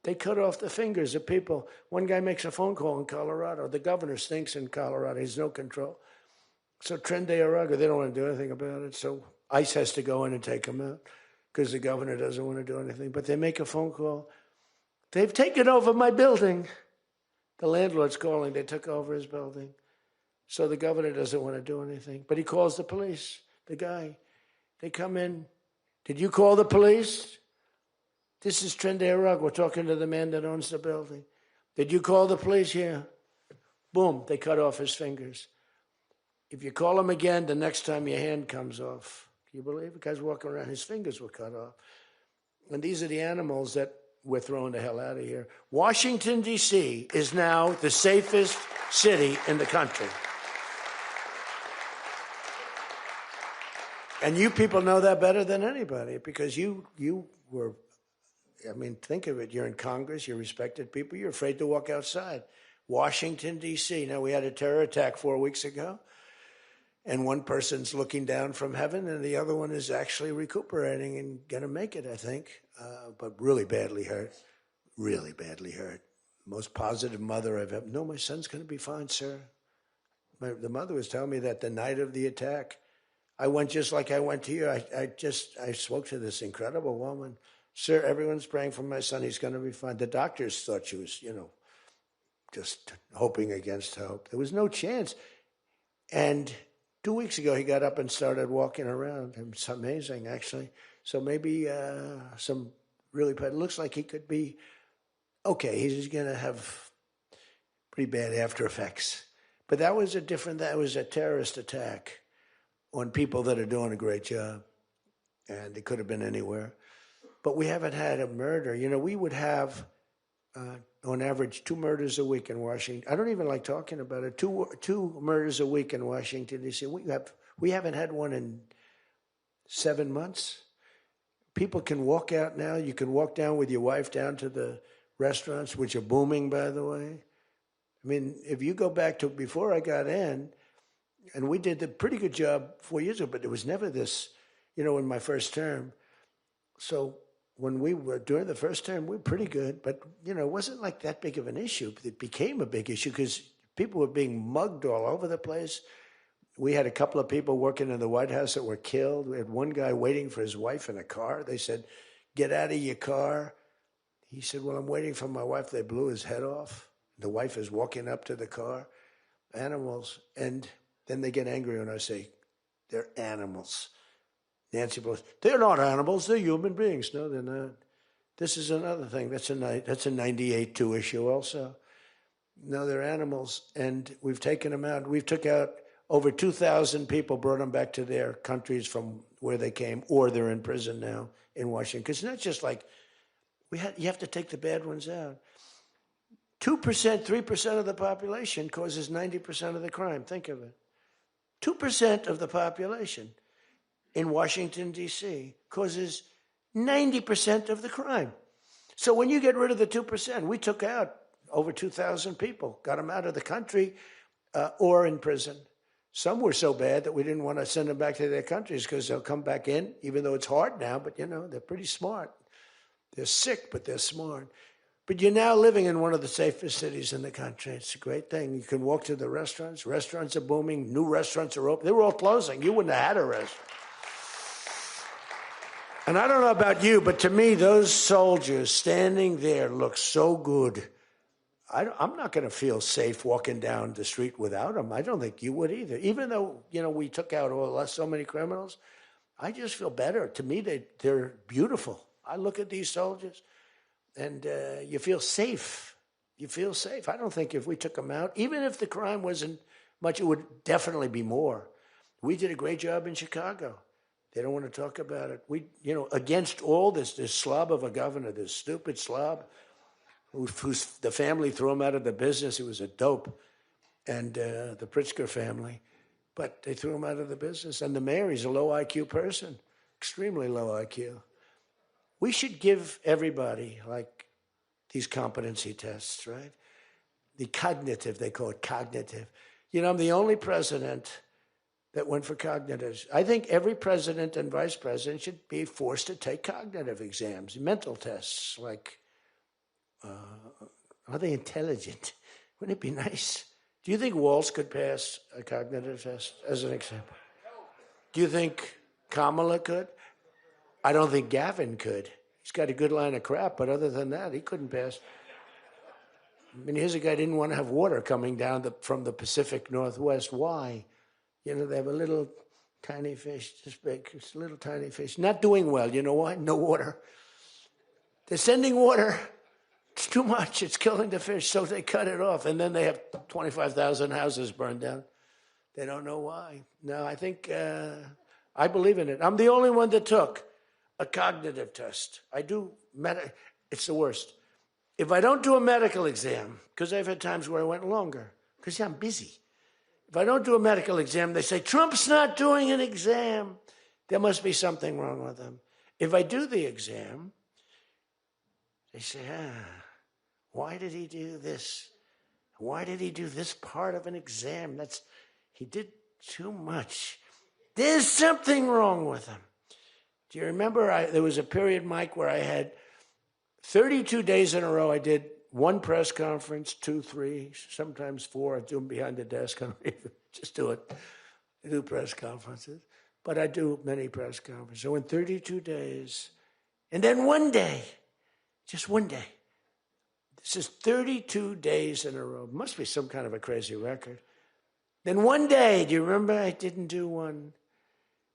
Speaker 2: They cut off the fingers of people. One guy makes a phone call in Colorado. The governor stinks in Colorado. He's no control. So Tren de Aragua, they don't want to do anything about it. So ICE has to go in and take them out because the governor doesn't want to do anything. But they make a phone call. They've taken over my building. The landlord's calling. They took over his building. So the governor doesn't want to do anything. But he calls the police, the guy. They come in. Did you call the police? This is Trende Arag. We're talking to the man that owns the building. Did you call the police? Yeah. Boom, they cut off his fingers. If you call him again, the next time your hand comes off. Can you believe it? The guy's walking around, his fingers were cut off. And these are the animals that we're throwing the hell out of here. Washington, D.C. is now the safest city in the country. And you people know that better than anybody because you were, I mean, think of it. You're in Congress, you're respected people, you're afraid to walk outside. Washington, D.C. Now, we had a terror attack 4 weeks ago, and one person's looking down from heaven, and the other one is actually recuperating and going to make it, I think, but really badly hurt, really badly hurt. Most positive mother I've ever. No, my son's going to be fine, sir. The mother was telling me that the night of the attack, I went just like I went to you. I spoke to this incredible woman. Sir, everyone's praying for my son. He's going to be fine. The doctors thought she was, just hoping against hope. There was no chance. And 2 weeks ago, he got up and started walking around. It's amazing, actually. So maybe some really bad. It looks like he could be okay. He's going to have pretty bad after effects. But that was a terrorist attack on people that are doing a great job. And it could have been anywhere. But we haven't had a murder. We would have, on average, 2 murders a week in Washington. I don't even like talking about it. Two murders a week in Washington, D.C. We haven't had one in 7 months. People can walk out now. You can walk down with your wife down to the restaurants, which are booming, by the way. I mean, if you go back to before I got in, and we did a pretty good job 4 years ago, but it was never this, in my first term. So when we were during the first term, we were pretty good, but it wasn't like that big of an issue. It became a big issue because people were being mugged all over the place. We had a couple of people working in the White House that were killed. We had one guy waiting for his wife in a car. They said, "Get out of your car." He said, "Well, I'm waiting for my wife." They blew his head off. The wife is walking up to the car. Animals. And then they get angry when I say, "They're animals." Nancy Pelosi, "They're not animals, they're human beings." No, they're not. This is another thing. That's a 98-2 issue also. No, they're animals, and we've taken them out. We've took out over 2,000 people, brought them back to their countries from where they came, or they're in prison now in Washington. Because it's not just like, you have to take the bad ones out. 2%, 3% of the population causes 90% of the crime. Think of it. 2% of the population in Washington, D.C., causes 90% of the crime. So when you get rid of the 2%, we took out over 2,000 people, got them out of the country or in prison. Some were so bad that we didn't want to send them back to their countries because they'll come back in, even though it's hard now, but, they're pretty smart. They're sick, but they're smart. But you're now living in one of the safest cities in the country. It's a great thing. You can walk to the restaurants. Restaurants are booming. New restaurants are open. They were all closing. You wouldn't have had a restaurant. And I don't know about you, but to me, those soldiers standing there look so good. I'm not going to feel safe walking down the street without them. I don't think you would either. Even though, we took out so many criminals, I just feel better. To me, they're beautiful. I look at these soldiers, and you feel safe. You feel safe. I don't think if we took them out, even if the crime wasn't much, it would definitely be more. We did a great job in Chicago. They don't want to talk about it. We, against all this slob of a governor, this stupid slob, the family threw him out of the business. He was a dope, and the Pritzker family. But they threw him out of the business. And the mayor, he's a low IQ person, extremely low IQ. We should give everybody, like, these competency tests, right? The cognitive, they call it cognitive. I'm the only president that went for cognitive. I think every president and vice president should be forced to take cognitive exams, mental tests, like, are they intelligent? Wouldn't it be nice? Do you think Walsh could pass a cognitive test, as an example? Do you think Kamala could. I don't think Gavin could. He's got a good line of crap, but other than that, he couldn't pass. I mean, here's a guy who didn't want to have water coming down from the Pacific Northwest. Why? You know, they have a little tiny fish, this big, it's a little tiny fish. Not doing well. You know why? No water. They're sending water. It's too much. It's killing the fish. So they cut it off. And then they have 25,000 houses burned down. They don't know why. No, I think, I believe in it. I'm the only one that took a cognitive test. I do, it's the worst. If I don't do a medical exam, because I've had times where I went longer, because I'm busy. If I don't do a medical exam, they say, Trump's not doing an exam. There must be something wrong with him. If I do the exam, they say, why did he do this? Why did he do this part of an exam? He did too much. There's something wrong with him. Do you remember there was a period, Mike, where I had 32 days in a row. I did one press conference, 2, 3, sometimes 4. I do them behind the desk. I don't even just do it. I do press conferences. But I do many press conferences. So in 32 days, and then one day, just one day. This is 32 days in a row. Must be some kind of a crazy record. Then one day, do you remember I didn't do one?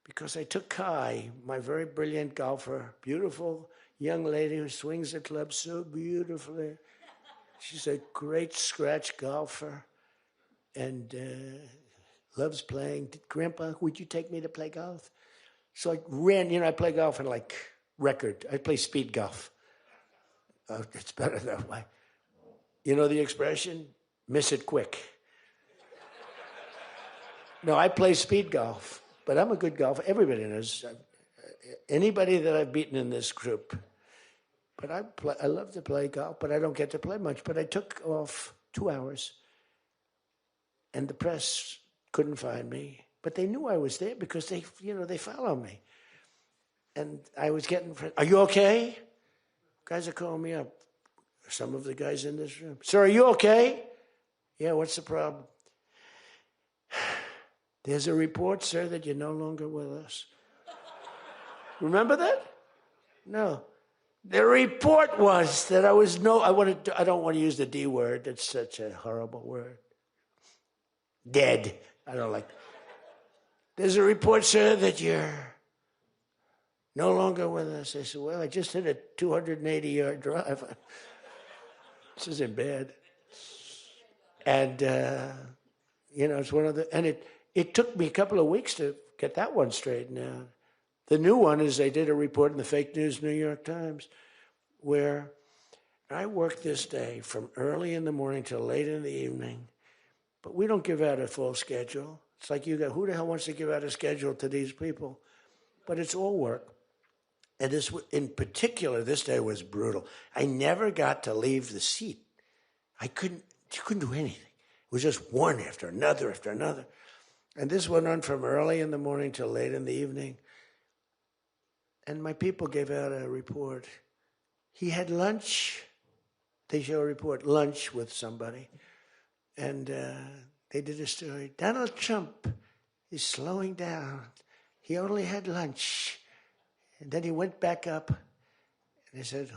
Speaker 2: Because I took Kai, my very brilliant golfer, beautiful young lady who swings the club so beautifully. She's a great scratch golfer and loves playing. Grandpa, would you take me to play golf? So I ran, I play golf in like record. I play speed golf. Oh, it's better that way. You know the expression? Miss it quick. No, I play speed golf. But I'm a good golfer. Everybody knows. Anybody that I've beaten in this group. But I love to play golf, but I don't get to play much. But I took off 2 hours, and the press couldn't find me. But they knew I was there because they follow me. And I was getting, are you okay? Guys are calling me up. Some of the guys in this room. Sir, are you okay? Yeah, what's the problem? There's a report, sir, that you're no longer with us. Remember that? No. The report was that I don't want to use the D word. It's such a horrible word. Dead. I don't like. There's a report, sir, that you're no longer with us. I said, well, I just hit a 280-yard drive. This isn't bad. And, it's one of the, and it took me a couple of weeks to get that one straightened out. The new one is they did a report in the fake news New York Times where I worked this day from early in the morning till late in the evening, but we don't give out a full schedule. It's like who the hell wants to give out a schedule to these people? But it's all work. And this, in particular, this day was brutal. I never got to leave the seat. You couldn't do anything. It was just one after another after another. And this went on from early in the morning till late in the evening. And my people gave out a report. He had lunch. They show a report, lunch with somebody. And they did a story. Donald Trump is slowing down. He only had lunch. And then he went back up. And they said,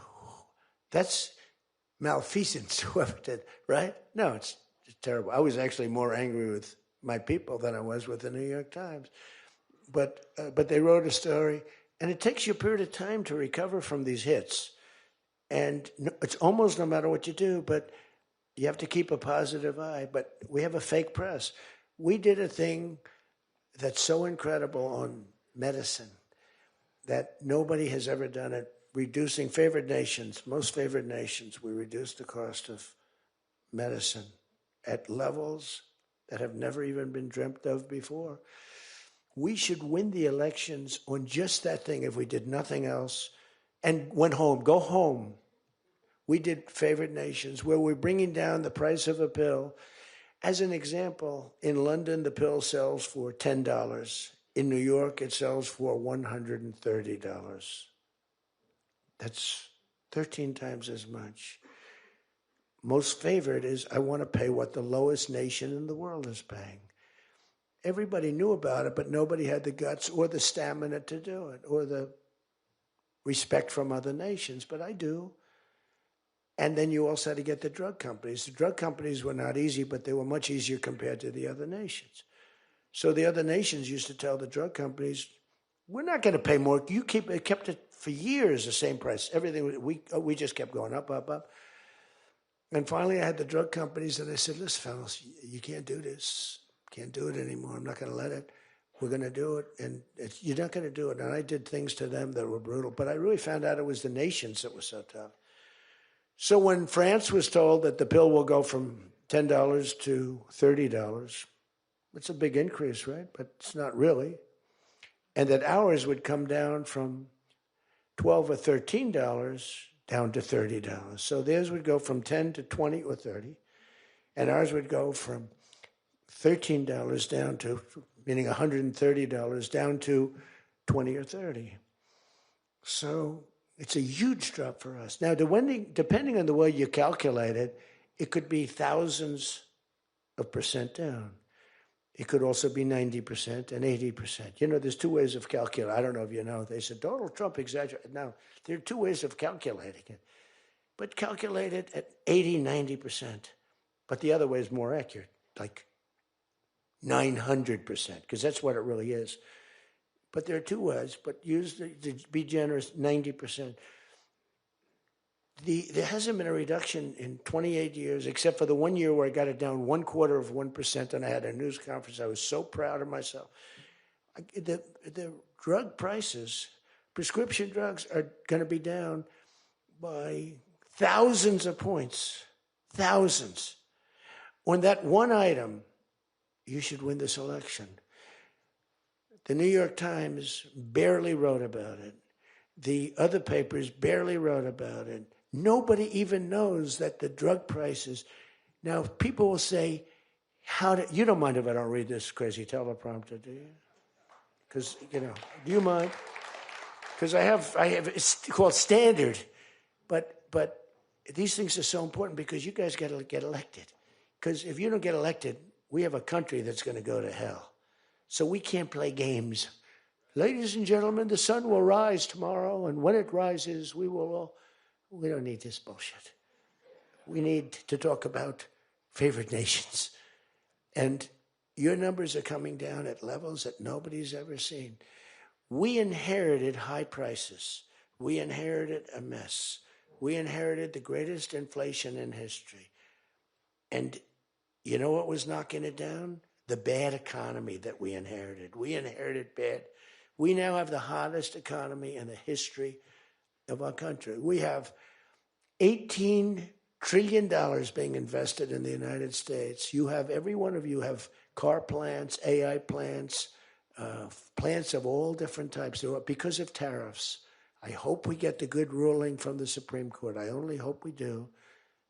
Speaker 2: that's malfeasance, whoever did, right? No, it's terrible. I was actually more angry with my people than I was with the New York Times. But they wrote a story, and it takes you a period of time to recover from these hits. And it's almost no matter what you do, but you have to keep a positive eye. But we have a fake press. We did a thing that's so incredible on medicine that nobody has ever done it. Reducing favored nations, most favored nations, we reduced the cost of medicine at levels that have never even been dreamt of before. We should win the elections on just that thing if we did nothing else and went home. Go home. We did favored nations where we're bringing down the price of a pill. As an example, in London, the pill sells for $10. In New York, it sells for $130. That's 13 times as much. Most favored is I want to pay what the lowest nation in the world is paying. everybody knew about it, but nobody had the guts or the stamina to do it, or the respect from other nations. But I do. And then you also had to get the drug companies. The drug companies were not easy, but they were much easier compared to the other nations. So the other nations used to tell the drug companies, we're not going to pay more. You kept it for years the same price. Everything, we just kept going up, up, up. And finally I had the drug companies, and I said, listen, fellas, you can't do this. Can't do it anymore. I'm not going to let it. We're going to do it, and you're not going to do it. And I did things to them that were brutal, but I really found out it was the nations that were so tough. So when France was told that the pill will go from $10 to $30, it's a big increase, right? But it's not really. And that ours would come down from $12 or $13 down to $30. So theirs would go from 10 to 20 or 30, and ours would go from $13 down to, meaning $130, down to 20 or 30. So it's a huge drop for us. Now, depending on the way you calculate it, it could be thousands of percent down. It could also be 90% and 80%. You know, there's two ways of calculating. I don't know if you know. They said Donald Trump exaggerated. Now, there are two ways of calculating it. But calculate it at 80, 90%. But the other way is more accurate, like 900%, because that's what it really is. But there are two ways, but use to be generous, 90%. There hasn't been a reduction in 28 years, except for the 1 year where I got it down 1/4%, and I had a news conference. I was so proud of myself. The drug prices, prescription drugs, are going to be down by thousands of points, thousands. On that one item, you should win this election. The New York Times barely wrote about it. The other papers barely wrote about it. Nobody even knows that the drug prices. Now, people will say, you don't mind if I don't read this crazy teleprompter, do you? Because, do you mind? Because I have, it's called standard. But these things are so important because you guys got to get elected. Because if you don't get elected, we have a country that's going to go to hell. So we can't play games. Ladies and gentlemen, the sun will rise tomorrow, and when it rises, we don't need this bullshit. We need to talk about favored nations. And your numbers are coming down at levels that nobody's ever seen. We inherited high prices. We inherited a mess. We inherited the greatest inflation in history. And you know what was knocking it down? The bad economy that we inherited. We inherited bad. We now have the hottest economy in the history of our country. We have $18 trillion being invested in the United States. You have, every one of you have car plants, AI plants, plants of all different types. Because of tariffs. I hope we get the good ruling from the Supreme Court. I only hope we do,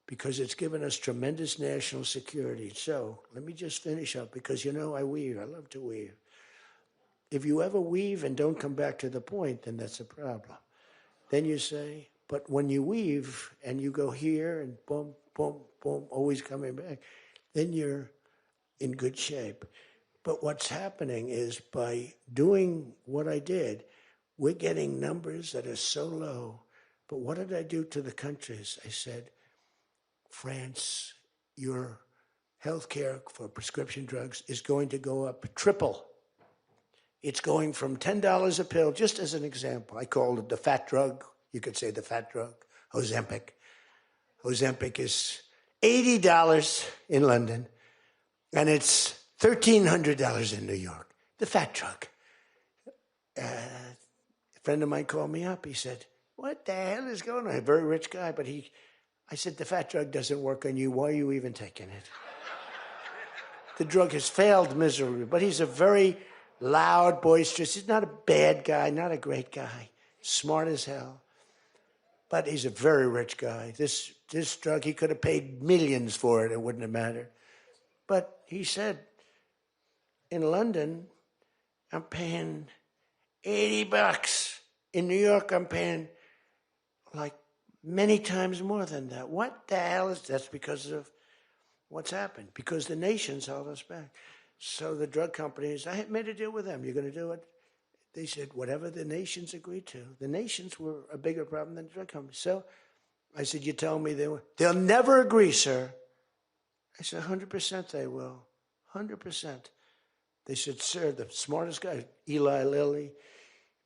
Speaker 2: because it's given us tremendous national security. So let me just finish up, because I weave. I love to weave. If you ever weave and don't come back to the point, then that's a problem. Then you say, but when you weave and you go here and boom, boom, boom, always coming back, then you're in good shape. But what's happening is, by doing what I did, we're getting numbers that are so low. But what did I do to the countries? I said, France, your health care for prescription drugs is going to go up triple. It's going from $10 a pill, just as an example. I called it the fat drug. You could say the fat drug, Ozempic. Ozempic is $80 in London, and it's $1,300 in New York. The fat drug. A friend of mine called me up. He said, what the hell is going on? A very rich guy, but I said, the fat drug doesn't work on you. Why are you even taking it? The drug has failed miserably, but he's a very loud, boisterous. He's not a bad guy, not a great guy. Smart as hell. But he's a very rich guy. This drug, he could have paid millions for it. It wouldn't have mattered. But he said, in London, I'm paying $80. In New York, I'm paying like many times more than that. What the hell is that's because of what's happened? Because the nations held us back. So the drug companies, I had made a deal with them. You're going to do it? They said, whatever the nations agreed to. The nations were a bigger problem than the drug companies. So I said, you tell me they'll never agree, sir. I said, 100% they will. 100%. They said, sir, the smartest guy, Eli Lilly,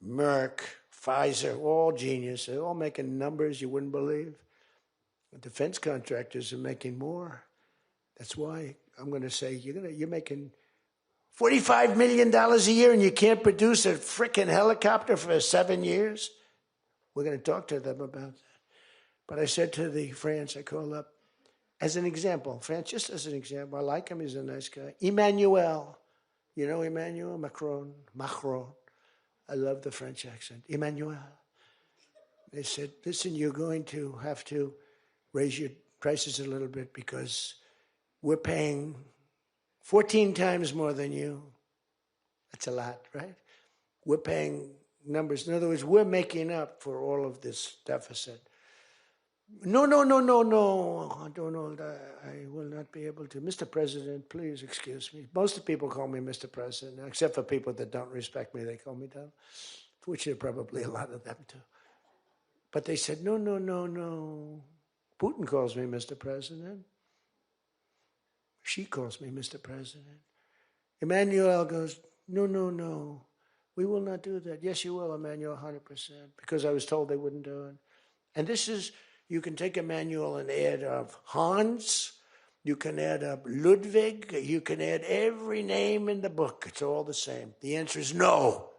Speaker 2: Merck, Pfizer, all genius. They're all making numbers you wouldn't believe. The defense contractors are making more. That's why I'm going to say, you're making $45 million a year and you can't produce a frickin' helicopter for 7 years? We're going to talk to them about that. But I said to the France, I called up, as an example, France, just as an example, I like him, he's a nice guy. Emmanuel, you know Emmanuel Macron. I love the French accent. Emmanuel. They said, listen, you're going to have to raise your prices a little bit because we're paying 14 times more than you. That's a lot, right? We're paying numbers. In other words, we're making up for all of this deficit. No. Donald, I will not be able to. Mr. President, please excuse me. Most of the people call me Mr. President, except for people that don't respect me. They call me Donald, which are probably a lot of them too. But they said, no. Putin calls me Mr. President. She calls me Mr. President. Emmanuel goes, no. We will not do that. Yes, you will, Emmanuel, 100%, because I was told they wouldn't do it. And this is, you can take Emmanuel and add up Hans, you can add up Ludwig, you can add every name in the book. It's all the same. The answer is no.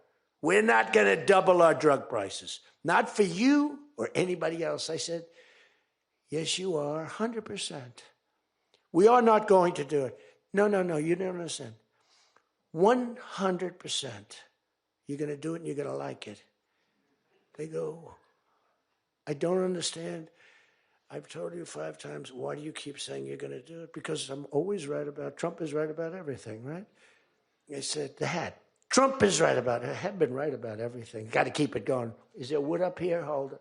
Speaker 2: We're not going to double our drug prices. Not for you or anybody else. I said, yes, you are, 100%. We are not going to do it. No, you don't understand. 100%. You're going to do it and you're going to like it. They go, I don't understand. I've told you 5 times, why do you keep saying you're going to do it? Because I'm always right about, Trump is right about everything, right? I said, the hat. Trump is right about it. I have been right about everything. Got to keep it going. Is there wood up here? Hold it.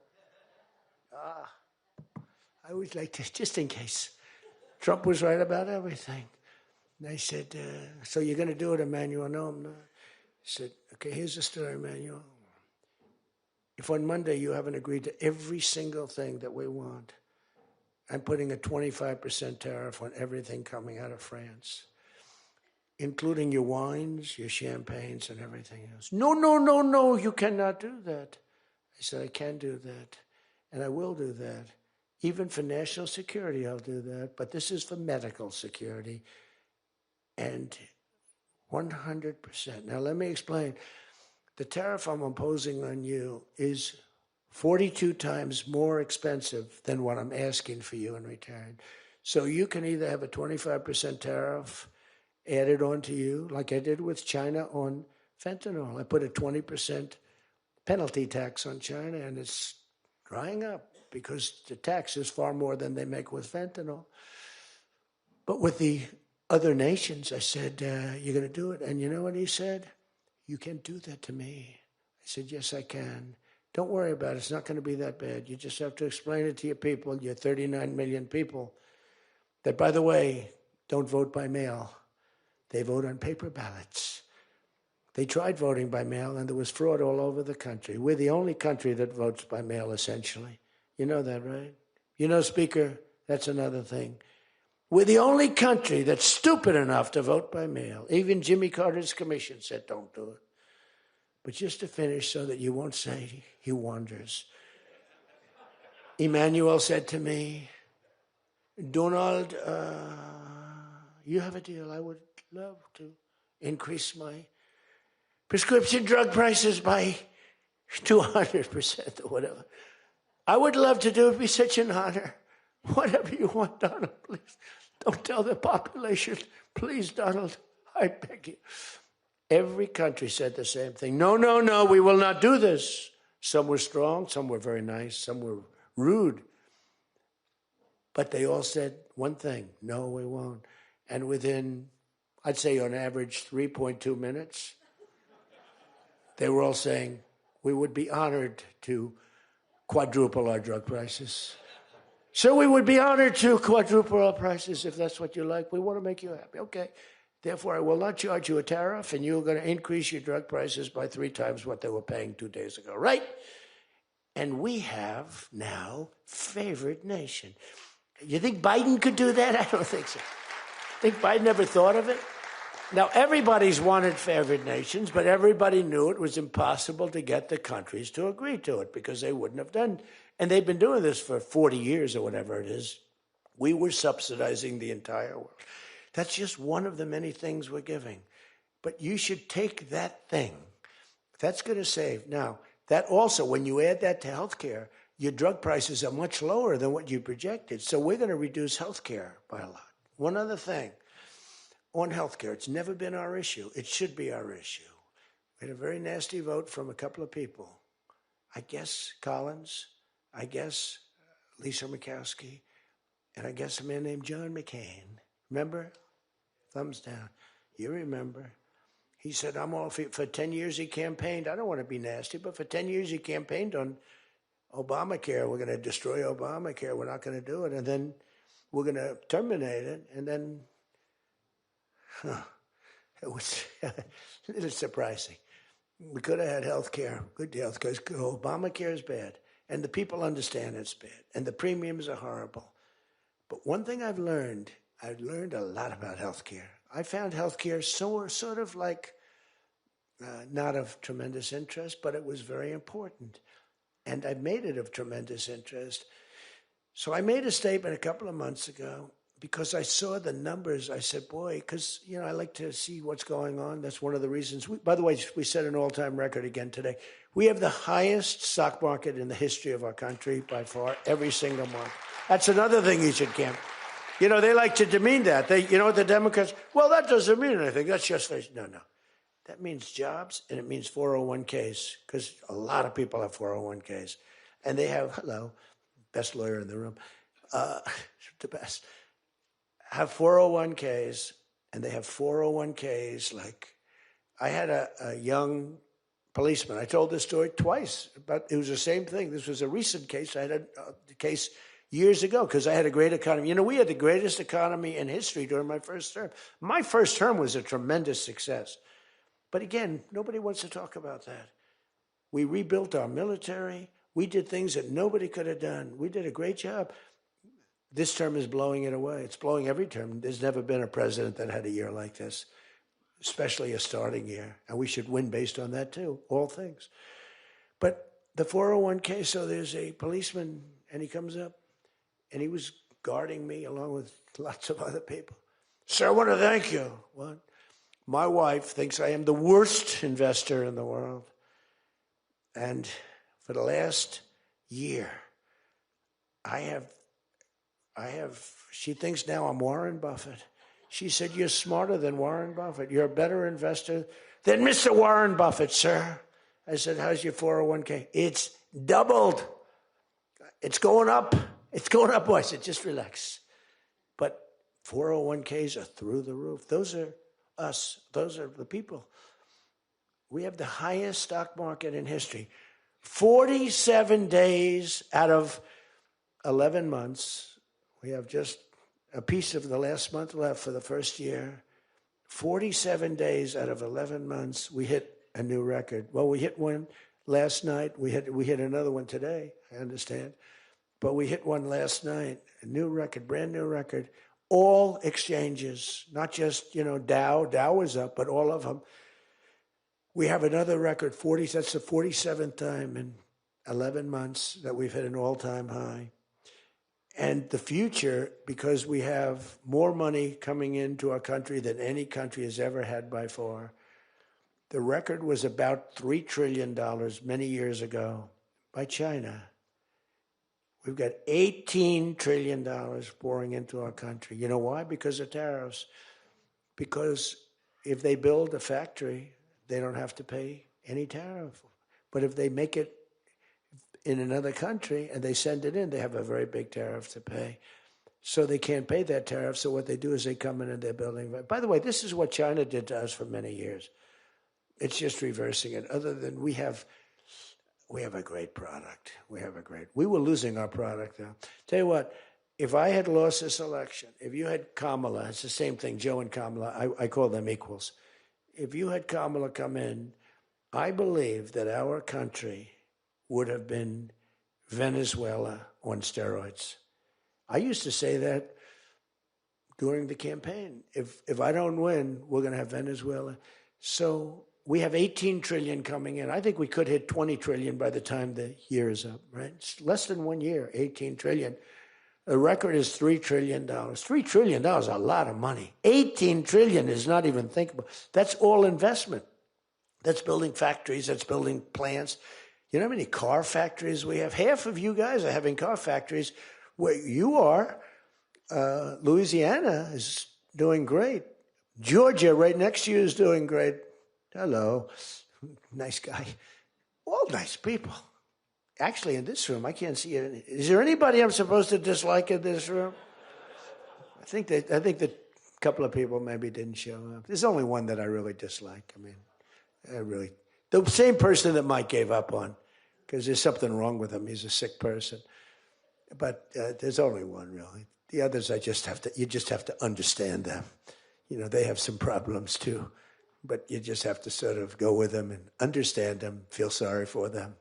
Speaker 2: I always like to, just in case. Trump was right about everything. And I said, so you're going to do it, Emmanuel? No, I'm not. I said, okay, here's the story, Emmanuel. If on Monday you haven't agreed to every single thing that we want, I'm putting a 25% tariff on everything coming out of France, including your wines, your champagnes, and everything else. No, you cannot do that. I said, I can do that, and I will do that. Even for national security, I'll do that, but this is for medical security, and 100%. Now, let me explain. The tariff I'm imposing on you is 42 times more expensive than what I'm asking for you in return. So you can either have a 25% tariff added on to you, like I did with China on fentanyl. I put a 20% penalty tax on China, and it's drying up because the tax is far more than they make with fentanyl. But with the other nations, I said, you're going to do it. And you know what he said? You can't do that to me. I said, yes, I can. Don't worry about it. It's not going to be that bad. You just have to explain it to your people, your 39 million people, that, by the way, don't vote by mail. They vote on paper ballots. They tried voting by mail, and there was fraud all over the country. We're the only country that votes by mail, essentially. You know that, right? You know, Speaker, that's another thing. We're the only country that's stupid enough to vote by mail. Even Jimmy Carter's commission said, don't do it. But just to finish so that you won't say he wanders. Emmanuel said to me, Donald, you have a deal. I would love to increase my prescription drug prices by 200% or whatever. I would love to do it. It would be such an honor. Whatever you want, Donald, please. Don't tell the population. Please, Donald, I beg you. Every country said the same thing. No, we will not do this. Some were strong, some were very nice, some were rude. But they all said one thing, no, we won't. And within, I'd say on average, 3.2 minutes, they were all saying, we would be honored to quadruple our drug prices. So we would be honored to quadruple our prices if that's what you like. We want to make you happy. Okay. Therefore, I will not charge you a tariff, and you're going to increase your drug prices by 3 times what they were paying 2 days ago, right? And we have now favored nation. You think Biden could do that? I don't think so. Think Biden ever thought of it? Now, everybody's wanted favored nations, but everybody knew it was impossible to get the countries to agree to it because they wouldn't have done. And they've been doing this for 40 years or whatever it is. We were subsidizing the entire world. That's just one of the many things we're giving. But you should take that thing. That's going to save. Now, that also, when you add that to healthcare, your drug prices are much lower than what you projected. So we're going to reduce healthcare by a lot. One other thing on healthcare, it's never been our issue. It should be our issue. We had a very nasty vote from a couple of people. I guess Collins, I guess Lisa Murkowski, and I guess a man named John McCain. Remember? Thumbs down. You remember. He said, I'm all for 10 years he campaigned. I don't want to be nasty, but for 10 years he campaigned on Obamacare. We're going to destroy Obamacare. We're not going to do it. And then we're going to terminate it. And then, it was a little surprising. We could have had health care, good health care. Obamacare is bad. And the people understand it's bad. And the premiums are horrible. But one thing I've learned a lot about healthcare. I found healthcare sort of like not of tremendous interest, but it was very important. And I made it of tremendous interest. So I made a statement a couple of months ago because I saw the numbers. I said, boy, because, I like to see what's going on. That's one of the reasons. By the way, we set an all-time record again today. We have the highest stock market in the history of our country by far, every single month. That's another thing you should camp. They like to demean that. The Democrats, well, that doesn't mean anything. That's just, no. That means jobs, and it means 401ks, because a lot of people have 401ks. And they have, best lawyer in the room, the best, have 401ks, and they have 401ks like, I had a young policeman. I told this story twice, but it was the same thing. This was a recent case. I had a case years ago, because I had a great economy. We had the greatest economy in history during my first term. My first term was a tremendous success. But again, nobody wants to talk about that. We rebuilt our military. We did things that nobody could have done. We did a great job. This term is blowing it away. It's blowing every term. There's never been a president that had a year like this, especially a starting year. And we should win based on that too, all things. But the 401k, so there's a policeman, and he comes up, and he was guarding me along with lots of other people. Sir, I want to thank you. What? My wife thinks I am the worst investor in the world. And for the last year, she thinks now I'm Warren Buffett. She said, you're smarter than Warren Buffett. You're a better investor than Mr. Warren Buffett, sir. I said, how's your 401k? It's doubled. It's going up. It's going up. I said, just relax. But 401ks are through the roof. Those are us. Those are the people. We have the highest stock market in history. 47 days out of 11 months. We have just a piece of the last month left for the first year. 47 days out of 11 months, we hit a new record. Well, we hit one last night. We hit another one today, I understand. But we hit one last night, a new record, brand new record. All exchanges, not just, Dow. Dow was up, but all of them. We have another record, that's the 47th time in 11 months that we've hit an all-time high. And the future, because we have more money coming into our country than any country has ever had by far. The record was about $3 trillion many years ago by China. We've got $18 trillion pouring into our country. You know why? Because of tariffs. Because if they build a factory, they don't have to pay any tariff. But if they make it in another country and they send it in, they have a very big tariff to pay. So they can't pay that tariff. So what they do is they come in and they're building. By the way, this is what China did to us for many years. It's just reversing it. Other than we have a great product. We were losing our product now. Tell you what, if I had lost this election, if you had Kamala, it's the same thing, Joe and Kamala, I call them equals. If you had Kamala come in, I believe that our country would have been Venezuela on steroids. I used to say that during the campaign. If I don't win, we're going to have Venezuela. So we have 18 trillion coming in. I think we could hit 20 trillion by the time the year is up, right? It's less than 1 year, 18 trillion. The record is $3 trillion. $3 trillion is a lot of money. 18 trillion is not even thinkable. That's all investment. That's building factories. That's building plants. You know how many car factories we have? Half of you guys are having car factories. Where you are, Louisiana is doing great. Georgia, right next to you, is doing great. Hello. Nice guy. All nice people. Actually, in this room, I can't see it. Is there anybody I'm supposed to dislike in this room? I think that a couple of people maybe didn't show up. There's only one that I really dislike. I mean, the same person that Mike gave up on, because there's something wrong with him. He's a sick person. But there's only one, really. The others, you just have to understand them. You know, they have some problems too. But you just have to sort of go with them and understand them, feel sorry for them.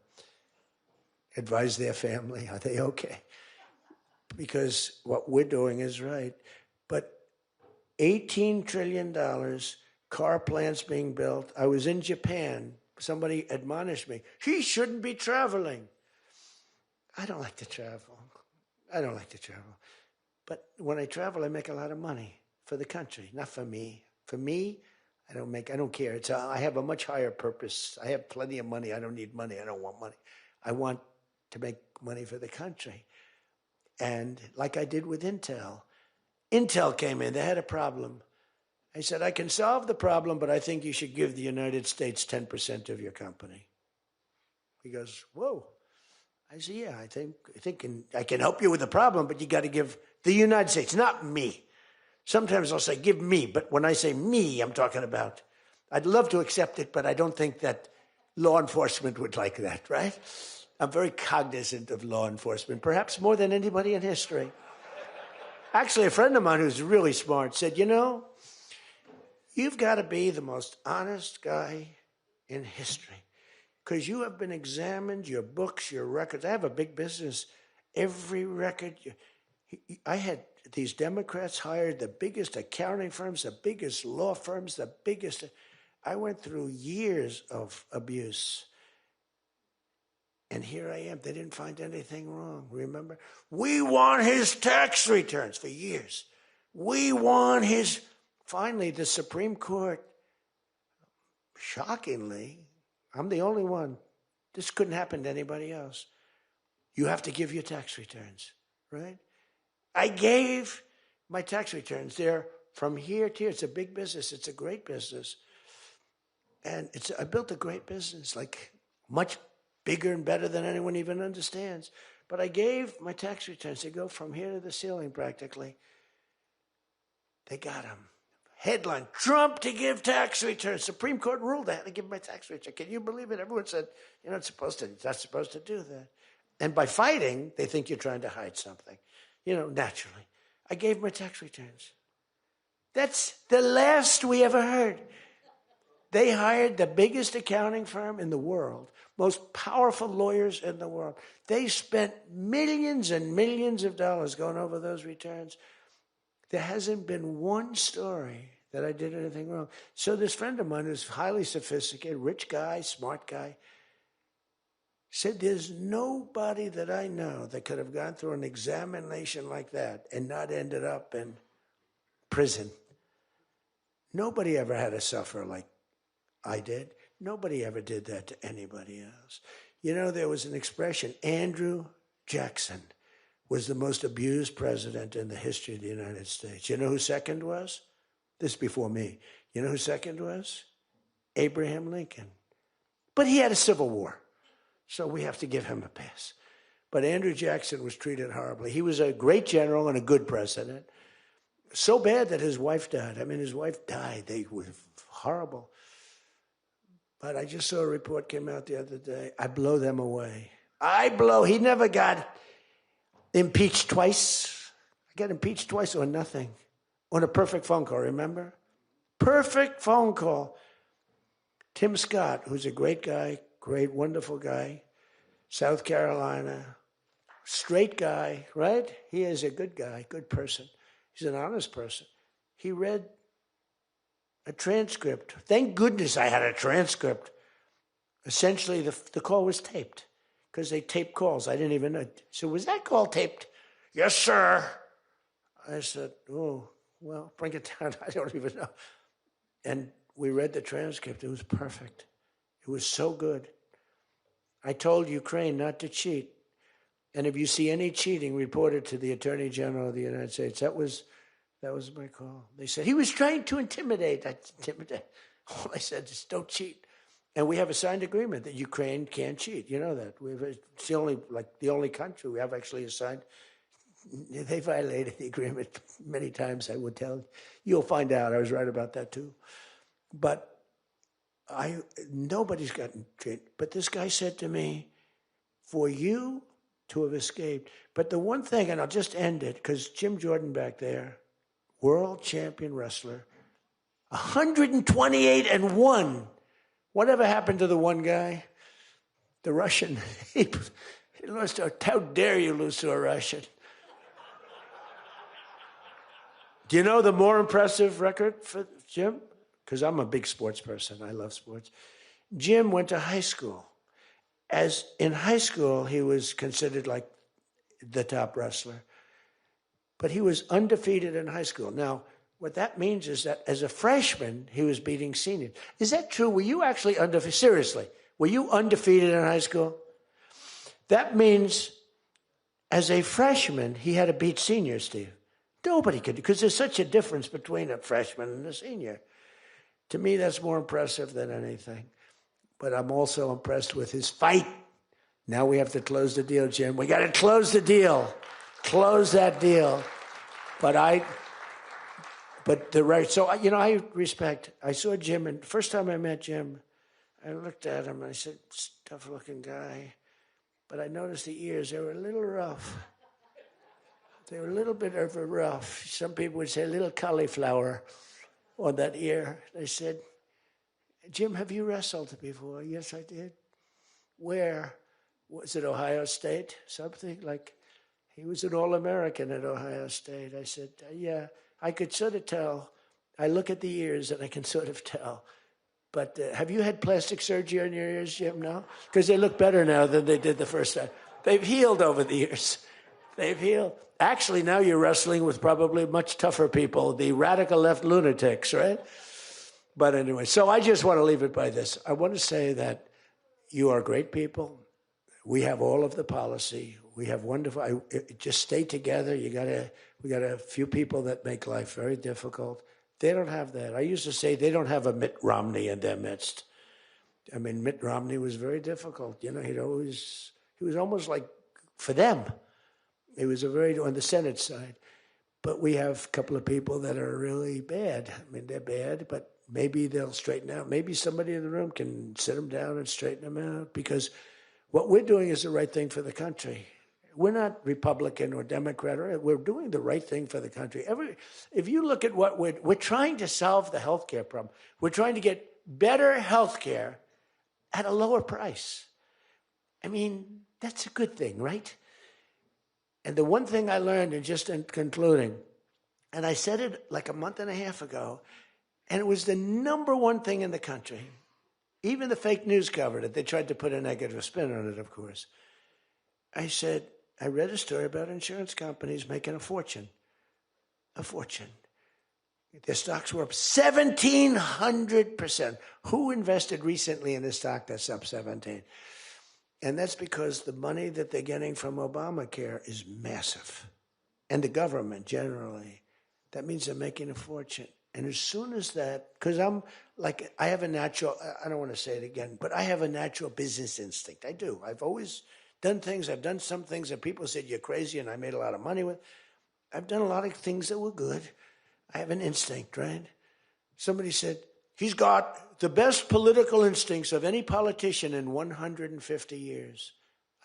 Speaker 2: Advise their family, are they okay? Because what we're doing is right. But $18 trillion, car plants being built. I was in Japan. Somebody admonished me. He shouldn't be traveling. I don't like to travel. But when I travel, I make a lot of money for the country, not for me. For me, I don't care. I have a much higher purpose. I have plenty of money. I don't need money. I don't want money. I want to make money for the country. And like I did with Intel. Intel came in. They had a problem. I said, I can solve the problem, but I think you should give the United States 10% of your company. He goes, whoa. I said, yeah, I think I can help you with the problem, but you got to give the United States, not me. Sometimes I'll say, give me. But when I say me, I'm talking about, I'd love to accept it, but I don't think that law enforcement would like that, right? I'm very cognizant of law enforcement, perhaps more than anybody in history. Actually, a friend of mine who's really smart said, you know, you've got to be the most honest guy in history because you have been examined, your books, your records. I have a big business. Every record, I had these Democrats hired the biggest accounting firms, the biggest law firms, the biggest. I went through years of abuse. And here I am. They didn't find anything wrong, remember? We want his tax returns for years. We want his... Finally, the Supreme Court, shockingly, I'm the only one. This couldn't happen to anybody else. You have to give your tax returns, right? I gave my tax returns. They're from here to here. It's a big business. It's a great business. And I built a great business, like much bigger and better than anyone even understands. But I gave my tax returns. They go from here to the ceiling practically. They got them. Headline, Trump to give tax returns. Supreme Court ruled I had to give my tax return. Can you believe it? Everyone said, you're not supposed to do that. And by fighting, they think you're trying to hide something. You know, naturally. I gave my tax returns. That's the last we ever heard. They hired the biggest accounting firm in the world, most powerful lawyers in the world. They spent millions and millions of dollars going over those returns. There hasn't been one story that I did anything wrong. So this friend of mine who's highly sophisticated, rich guy, smart guy, said there's nobody that I know that could have gone through an examination like that and not ended up in prison. Nobody ever had to suffer like I did. Nobody ever did that to anybody else. You know, there was an expression, Andrew Jackson was the most abused president in the history of the United States. You know who second was? This before me. You know who second was? Abraham Lincoln. But he had a civil war, so we have to give him a pass. But Andrew Jackson was treated horribly. He was a great general and a good president. So bad that his wife died. I mean, his wife died. They were horrible. But I just saw a report came out the other day. I blow them away. He never got impeached twice. got impeached twice on nothing. On a perfect phone call, remember? Perfect phone call. Tim Scott, who's a great guy, great, wonderful guy, South Carolina, straight guy, right? He is a good guy, good person. He's an honest person. He read a transcript. Thank goodness I had a transcript. Essentially, the call was taped because they tape calls. I didn't even know. So was that call taped? Yes, sir. I said, oh, well, bring it down. I don't even know. And we read the transcript. It was perfect. It was so good. I told Ukraine not to cheat. And if you see any cheating, report it to the Attorney General of the United States. That was my call. They said, he was trying to intimidate. All I said is, don't cheat. And we have a signed agreement that Ukraine can't cheat. You know that. It's the only country we have actually a signed. They violated the agreement many times, I would tell you. You'll find out. I was right about that too. But nobody's gotten cheated. But this guy said to me, for you to have escaped. But the one thing, and I'll just end it, because Jim Jordan back there, world champion wrestler, 128-1. Whatever happened to the one guy? The Russian. He lost to, how dare you lose to a Russian? Do you know the more impressive record for Jim? Because I'm a big sports person. I love sports. Jim went to high school. As in high school, he was considered like the top wrestler. But he was undefeated in high school. Now, what that means is that as a freshman, he was beating seniors. Is that true? Were you actually undefeated? Seriously, were you undefeated in high school? That means as a freshman, he had to beat seniors, Steve. Nobody could, because there's such a difference between a freshman and a senior. To me, that's more impressive than anything. But I'm also impressed with his fight. Now we have to close the deal, Jim. We got to close the deal. Close that deal. So, I respect. I saw Jim, and first time I met Jim, I looked at him, and I said, tough-looking guy. But I noticed the ears, they were a little rough. They were a little bit of a rough. Some people would say a little cauliflower on that ear. They said, Jim, have you wrestled before? Yes, I did. Where? Was it Ohio State? Something like, he was an All-American at Ohio State. I said, yeah, I could sort of tell. I look at the ears and I can sort of tell. But have you had plastic surgery on your ears, Jim? No? Because they look better now than they did the first time. They've healed over the years. They've healed. Actually, now you're wrestling with probably much tougher people, the radical left lunatics, right? But anyway, so I just want to leave it by this. I want to say that you are great people. We have all of the policy. We have wonderful. Just stay together. We got a few people that make life very difficult. They don't have that. I used to say they don't have a Mitt Romney in their midst. I mean, Mitt Romney was very difficult. You know, he was almost like for them. He was on the Senate side. But we have a couple of people that are really bad. I mean, they're bad, but maybe they'll straighten out. Maybe somebody in the room can sit them down and straighten them out, because what we're doing is the right thing for the country. We're not Republican or Democrat. We're doing the right thing for the country. If you look at what we're trying to solve the healthcare problem. We're trying to get better healthcare at a lower price. I mean, that's a good thing, right? And the one thing I learned, and just in concluding, and I said it like a month and a half ago, and it was the number one thing in the country. Even the fake news covered it. They tried to put a negative spin on it, of course. I said, I read a story about insurance companies making a fortune. A fortune. Their stocks were up 1,700%. Who invested recently in a stock that's up 17? And that's because the money that they're getting from Obamacare is massive. And the government generally. That means they're making a fortune. And as soon as that, because I have a natural, I don't want to say it again, but I have a natural business instinct. I do. I've always done things. I've done some things that people said, you're crazy, and I made a lot of money with. I've done a lot of things that were good. I have an instinct, right? Somebody said, he's got the best political instincts of any politician in 150 years.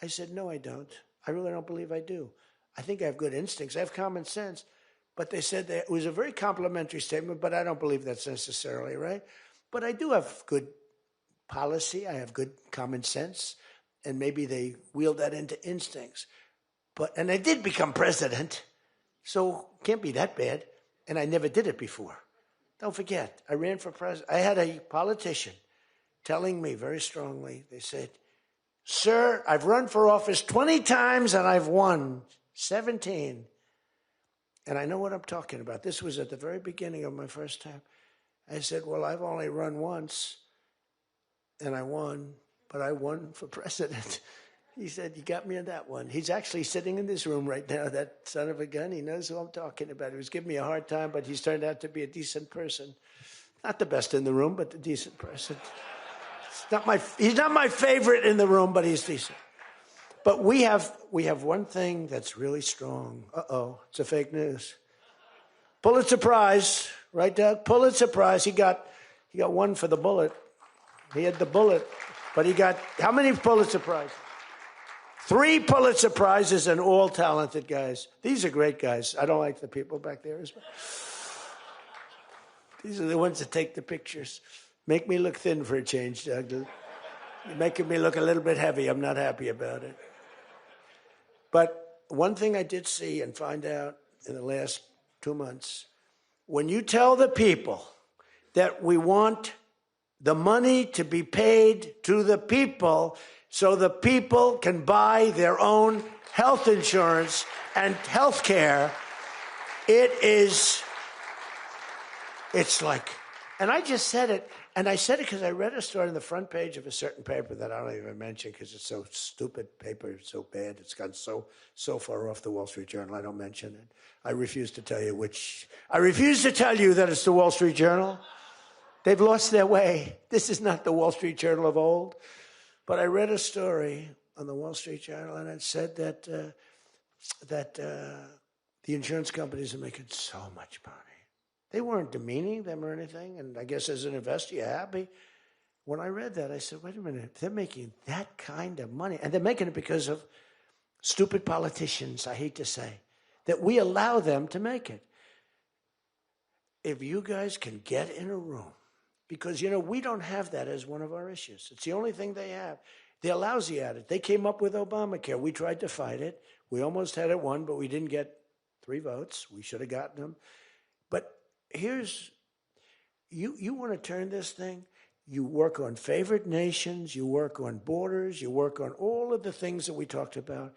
Speaker 2: I said, no, I don't. I really don't believe I do. I think I have good instincts. I have common sense. But they said that it was a very complimentary statement, but I don't believe that's necessarily right. But I do have good policy. I have good common sense. And maybe they wheeled that into instincts. And I did become president, so can't be that bad. And I never did it before. Don't forget, I ran for president. I had a politician telling me very strongly, they said, sir, I've run for office 20 times and I've won 17. And I know what I'm talking about. This was at the very beginning of my first term. I said, well, I've only run once and I won, but I won for president. He said, you got me on that one. He's actually sitting in this room right now, that son of a gun. He knows who I'm talking about. He was giving me a hard time, but he's turned out to be a decent person. Not the best in the room, but a decent person. He's not my favorite in the room, but he's decent. But we have one thing that's really strong. Uh-oh, it's a fake news. Pulitzer Prize, right, Doug? Pulitzer Prize. He got one for the bullet. He had the bullet, but he got how many Pulitzer Prizes? 3 Pulitzer Prizes, and all talented guys. These are great guys. I don't like the people back there as well. These are the ones that take the pictures. Make me look thin for a change, Doug. You're making me look a little bit heavy. I'm not happy about it. But one thing I did see and find out in the last 2 months, when you tell the people that we want the money to be paid to the people so the people can buy their own health insurance and health care, it's like, and I just said it, and I said it because I read a story on the front page of a certain paper that I don't even mention because it's so stupid paper, it's so bad, it's gone so far off the Wall Street Journal, I don't mention it. I refuse to tell you that it's the Wall Street Journal. They've lost their way. This is not the Wall Street Journal of old. But I read a story on the Wall Street Journal, and it said that the insurance companies are making so much money. They weren't demeaning them or anything, and I guess as an investor, you're happy. When I read that, I said, wait a minute, they're making that kind of money, and they're making it because of stupid politicians, I hate to say, that we allow them to make it. If you guys can get in a room, because, we don't have that as one of our issues. It's the only thing they have. They're lousy at it. They came up with Obamacare. We tried to fight it. We almost had it won, but we didn't get 3 votes. We should have gotten them. But here's, you want to turn this thing, you work on favored nations, you work on borders, you work on all of the things that we talked about,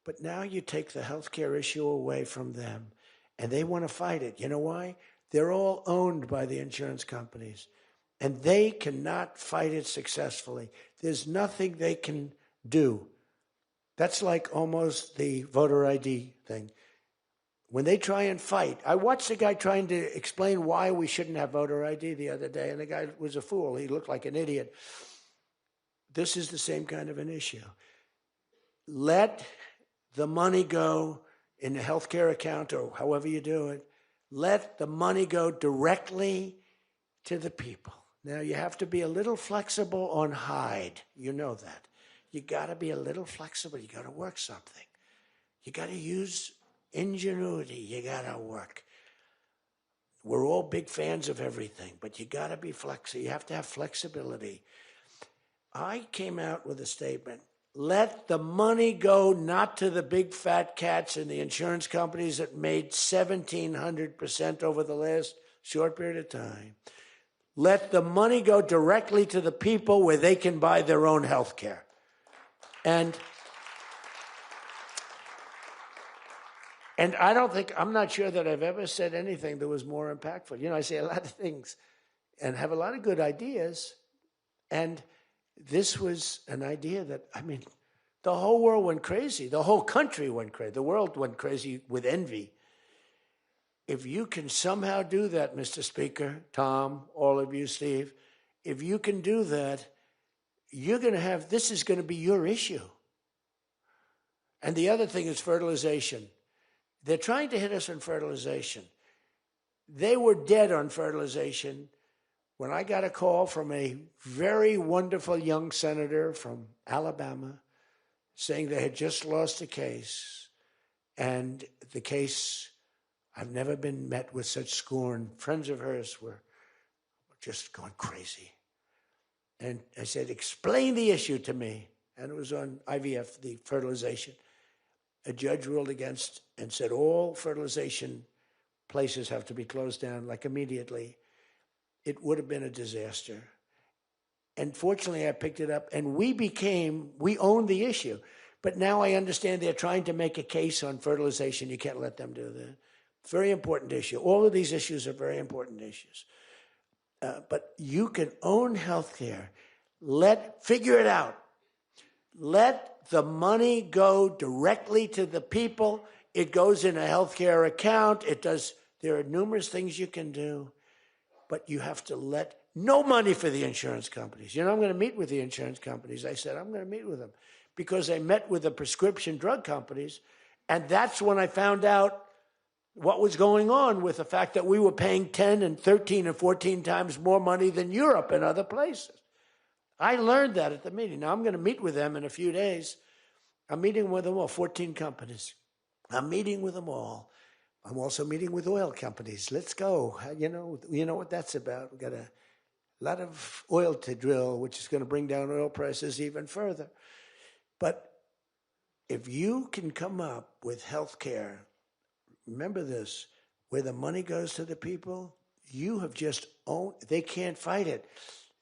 Speaker 2: but now you take the healthcare issue away from them, and they want to fight it. You know why? They're all owned by the insurance companies, and they cannot fight it successfully. There's nothing they can do. That's like almost the voter ID thing. When they try and fight, I watched a guy trying to explain why we shouldn't have voter ID the other day, and the guy was a fool. He looked like an idiot. This is the same kind of an issue. Let the money go in the healthcare account or however you do it. Let the money go directly to the people. Now, you have to be a little flexible on Hyde. You know that. You got to be a little flexible. You got to work something. You got to use ingenuity. You got to work. We're all big fans of everything, but you got to be flexible. You have to have flexibility. I came out with a statement. Let the money go not to the big fat cats and the insurance companies that made 1,700% over the last short period of time. Let the money go directly to the people where they can buy their own health care. And I'm not sure that I've ever said anything that was more impactful. I say a lot of things and have a lot of good ideas. And this was an idea that, the whole world went crazy. The whole country went crazy. The world went crazy with envy. If you can somehow do that, Mr. Speaker, Tom, all of you, Steve, if you can do that, this is going to be your issue. And the other thing is fertilization. They're trying to hit us on fertilization. They were dead on fertilization when I got a call from a very wonderful young senator from Alabama saying they had just lost a case And the case, I've never been met with such scorn. Friends of hers were just going crazy. And I said, explain the issue to me. And it was on IVF, the fertilization. A judge ruled against and said all fertilization places have to be closed down, like immediately. It would have been a disaster. And fortunately, I picked it up, and we owned the issue. But now I understand they're trying to make a case on fertilization. You can't let them do that. Very important issue. All of these issues are very important issues. But you can own healthcare. Figure it out. Let the money go directly to the people. It goes in a healthcare account. There are numerous things you can do, but you have to let no money for the insurance companies. I'm going to meet with the insurance companies. I said, I'm going to meet with them because I met with the prescription drug companies. And that's when I found out what was going on with the fact that we were paying 10 and 13 and 14 times more money than Europe and other places. I learned that at the meeting. Now I'm going to meet with them in a few days. I'm meeting with them all, 14 companies. I'm meeting with them all. I'm also meeting with oil companies. Let's go. You know what that's about. We've got a lot of oil to drill, which is going to bring down oil prices even further. But if you can come up with health care, remember this, where the money goes to the people, you have just owned, they can't fight it.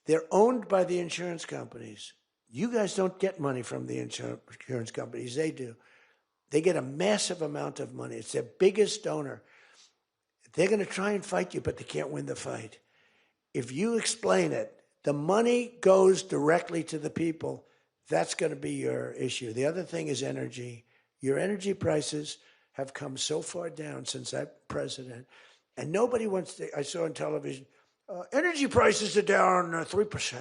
Speaker 2: They're owned by the insurance companies. You guys don't get money from the insurance companies. They do. They get a massive amount of money. It's their biggest donor. They're going to try and fight you, but they can't win the fight. If you explain it, the money goes directly to the people. That's going to be your issue. The other thing is energy. Your energy prices have come so far down since I'm president. And nobody wants to, I saw on television, energy prices are down 3%.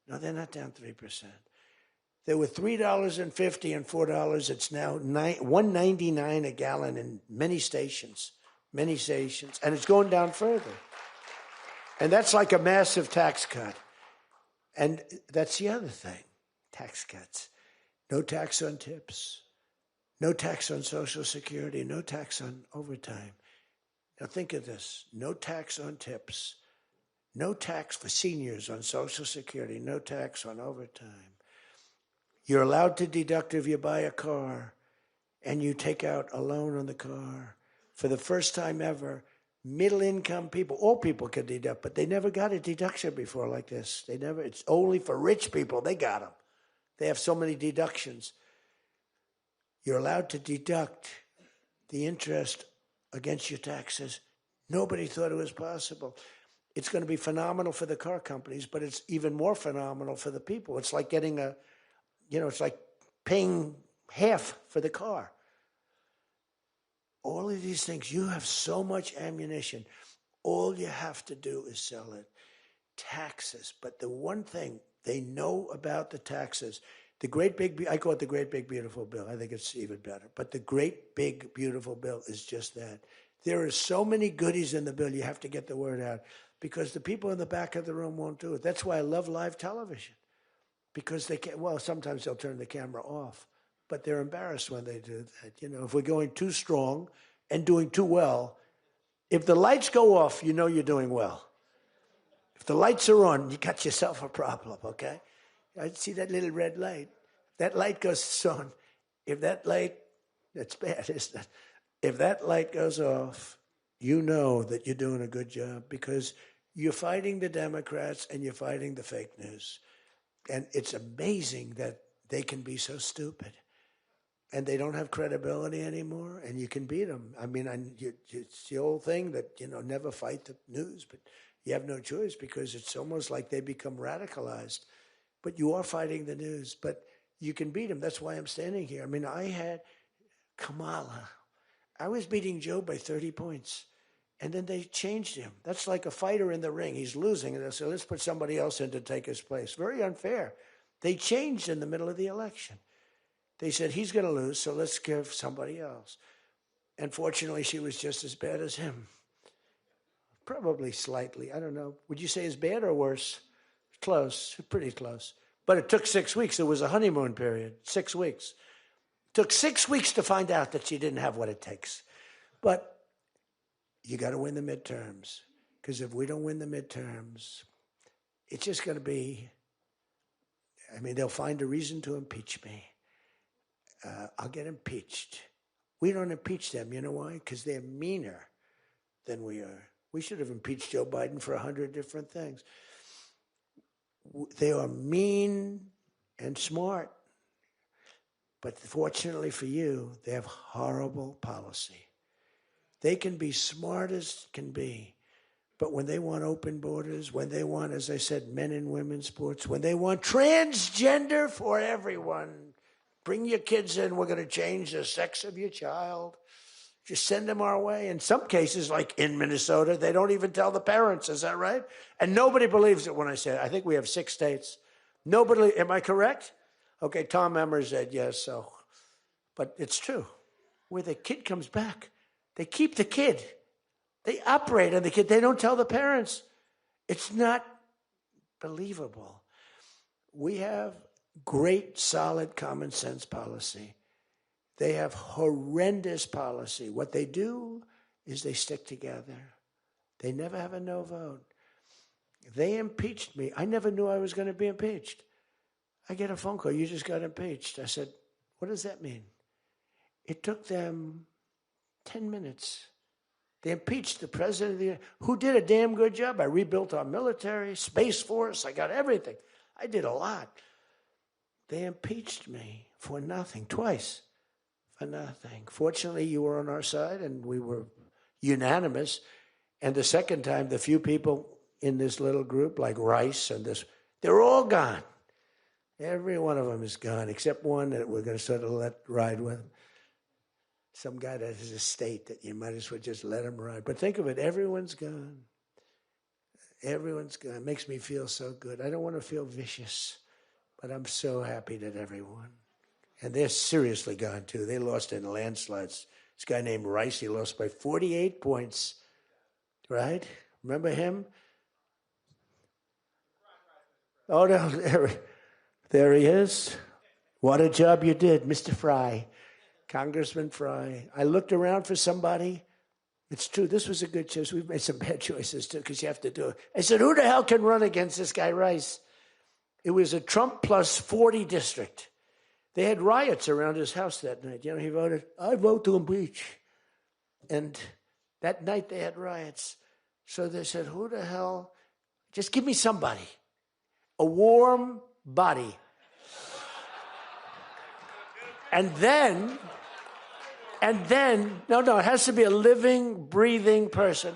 Speaker 2: No, they're not down 3%. They were $3.50 and $4. It's now $1.99 a gallon in many stations, and it's going down further. And that's like a massive tax cut. And that's the other thing, tax cuts. No tax on tips, no tax on Social Security, no tax on overtime. Now think of this, no tax on tips, no tax for seniors on Social Security, no tax on overtime. You're allowed to deduct if you buy a car and you take out a loan on the car. For the first time ever, middle-income people, all people can deduct, but they never got a deduction before like this. It's only for rich people, they got them. They have so many deductions. You're allowed to deduct the interest against your taxes. Nobody thought it was possible. It's going to be phenomenal for the car companies, but it's even more phenomenal for the people. It's like getting it's like paying half for the car. All of these things, you have so much ammunition. All you have to do is sell it. Taxes. But the one thing they know about the taxes, I call it the great big beautiful bill. I think it's even better. But the great big beautiful bill is just that. There are so many goodies in the bill, you have to get the word out. Because the people in the back of the room won't do it. That's why I love live television. Because they can't, sometimes they'll turn the camera off, but they're embarrassed when they do that. If we're going too strong and doing too well, if the lights go off, you're doing well. If the lights are on, you got yourself a problem, okay? I see that little red light. That light goes on. If that light, that's bad, isn't it? If that light goes off, you know that you're doing a good job because you're fighting the Democrats and you're fighting the fake news. And it's amazing that they can be so stupid. And they don't have credibility anymore, and you can beat them. I mean, it's the old thing that, never fight the news, but you have no choice because it's almost like they become radicalized. But you are fighting the news, but you can beat them. That's why I'm standing here. I mean, I had Kamala. I was beating Joe by 30 points. And then they changed him. That's like a fighter in the ring. He's losing. And they said, let's put somebody else in to take his place. Very unfair. They changed in the middle of the election. They said, he's going to lose, so let's give somebody else. And fortunately, she was just as bad as him. Probably slightly. I don't know. Would you say as bad or worse? Close. Pretty close. But it took 6 weeks. It was a honeymoon period. 6 weeks. Took 6 weeks to find out that she didn't have what it takes. But you got to win the midterms. Because if we don't win the midterms, it's just going to be, they'll find a reason to impeach me. I'll get impeached. We don't impeach them. You know why? Because they're meaner than we are. We should have impeached Joe Biden for 100 different things. They are mean and smart. But fortunately for you, they have horrible policy. They can be smart as can be. But when they want open borders, when they want, as I said, men and women's sports, when they want transgender for everyone, bring your kids in, we're going to change the sex of your child. Just send them our way. In some cases, like in Minnesota, they don't even tell the parents. Is that right? And nobody believes it when I say it. I think we have 6 states. Nobody, am I correct? Okay, Tom Emmer said yes, so. But it's true. Where the kid comes back, they keep the kid. They operate on the kid. They don't tell the parents. It's not believable. We have great, solid common sense policy. They have horrendous policy. What they do is they stick together. They never have a no vote. They impeached me. I never knew I was going to be impeached. I get a phone call. You just got impeached. I said, what does that mean? It took them 10 minutes. They impeached the president of the United States, who did a damn good job. I rebuilt our military, Space Force. I got everything. I did a lot. They impeached me for nothing, twice for nothing. Fortunately, you were on our side, and we were unanimous. And the second time, the few people in this little group, like Rice and this, they're all gone. Every one of them is gone, except one that we're going to sort of let ride with. Some guy that has a state that you might as well just let him ride. But think of it, everyone's gone. Everyone's gone. It makes me feel so good. I don't want to feel vicious, but I'm so happy that everyone. And they're seriously gone, too. They lost in landslides. This guy named Rice, he lost by 48 points, right? Remember him? Oh, no, there he is. What a job you did, Mr. Fry, Congressman Fry. I looked around for somebody. It's true, this was a good choice. We've made some bad choices, too, because you have to do it. I said, who the hell can run against this guy, Rice? It was a Trump plus 40 district. They had riots around his house that night. You know, he voted, I vote to impeach. And that night they had riots. So they said, who the hell? Just give me somebody. A warm body. And then, no, it has to be a living, breathing person.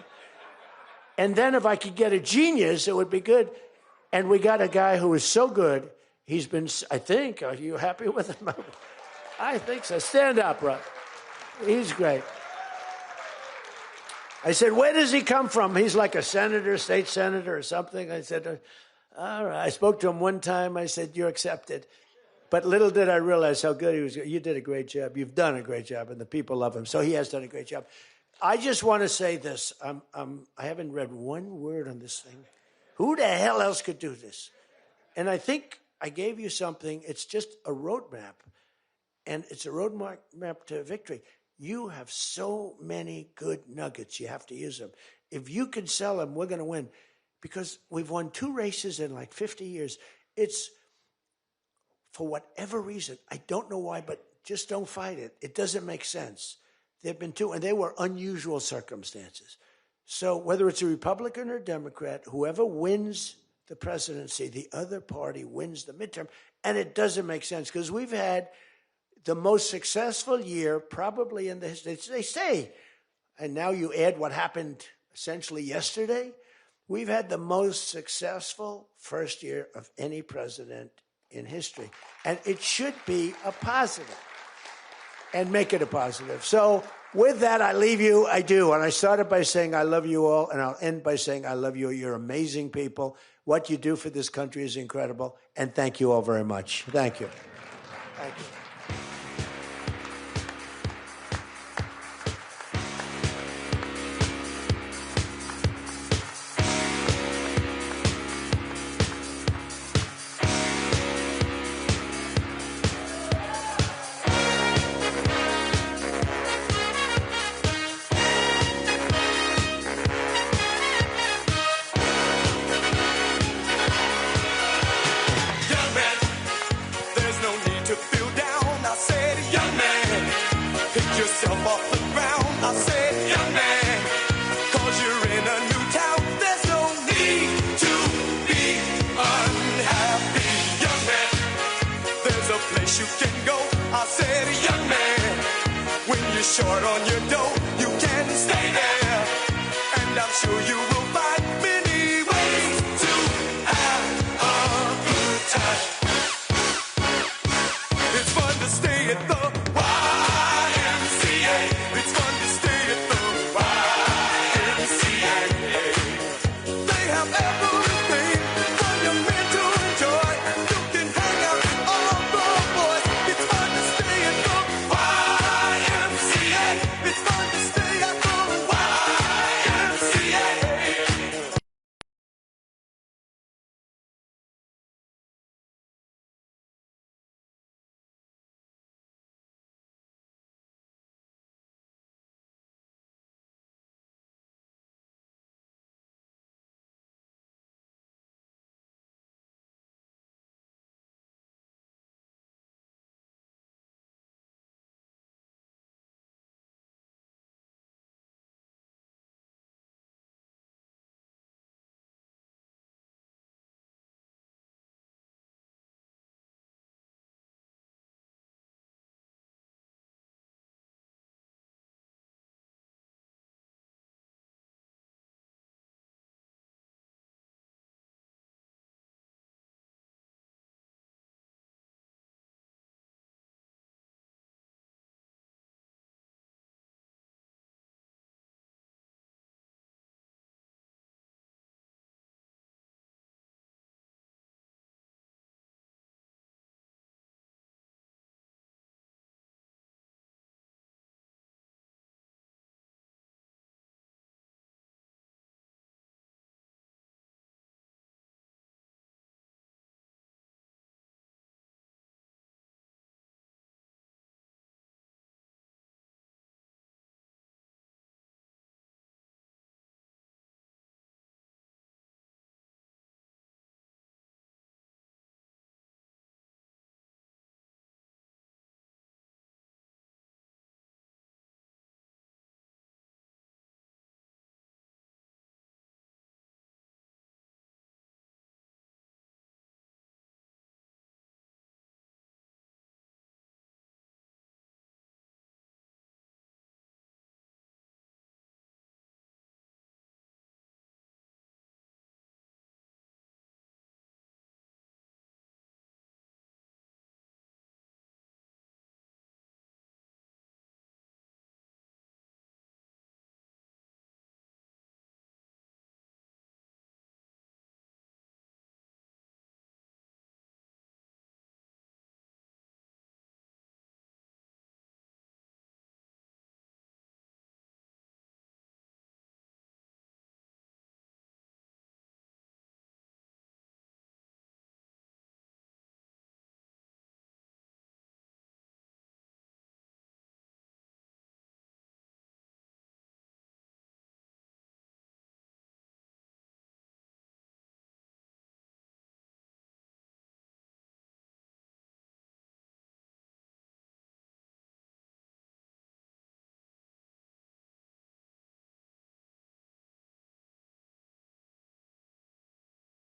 Speaker 2: And then if I could get a genius, it would be good. And we got a guy who is so good. He's been, I think, are you happy with him? I think so. Stand up, bro. He's great. I said, where does he come from? He's like a senator, state senator or something. I said, all right. I spoke to him one time. I said, you're accepted. But little did I realize how good he was. You did a great job. You've done a great job, and the people love him. So he has done a great job. I just want to say this. I haven't read one word on this thing. Who the hell else could do this? And I think I gave you something. It's just a roadmap, and it's a roadmap to victory. You have so many good nuggets. You have to use them. If you can sell them, we're going to win, because we've won 2 races in like 50 years. It's, for whatever reason, I don't know why, but just don't fight it. It doesn't make sense. There have been 2, and they were unusual circumstances. So whether it's a Republican or Democrat, whoever wins the presidency, the other party wins the midterm. And it doesn't make sense, because we've had the most successful year probably in the history. They say, and now you add what happened essentially yesterday, we've had the most successful first year of any president in history. And it should be a positive, and make it a positive. So with that, I leave you. I do. And I started by saying I love you all, and I'll end by saying I love you. You're amazing people. What you do for this country is incredible. And thank you all very much. Thank you. Thank you.
Speaker 1: place you can go. I said, young man, when you're short on your dough, you can stay there. And I'm sure you will find many ways to have a good time.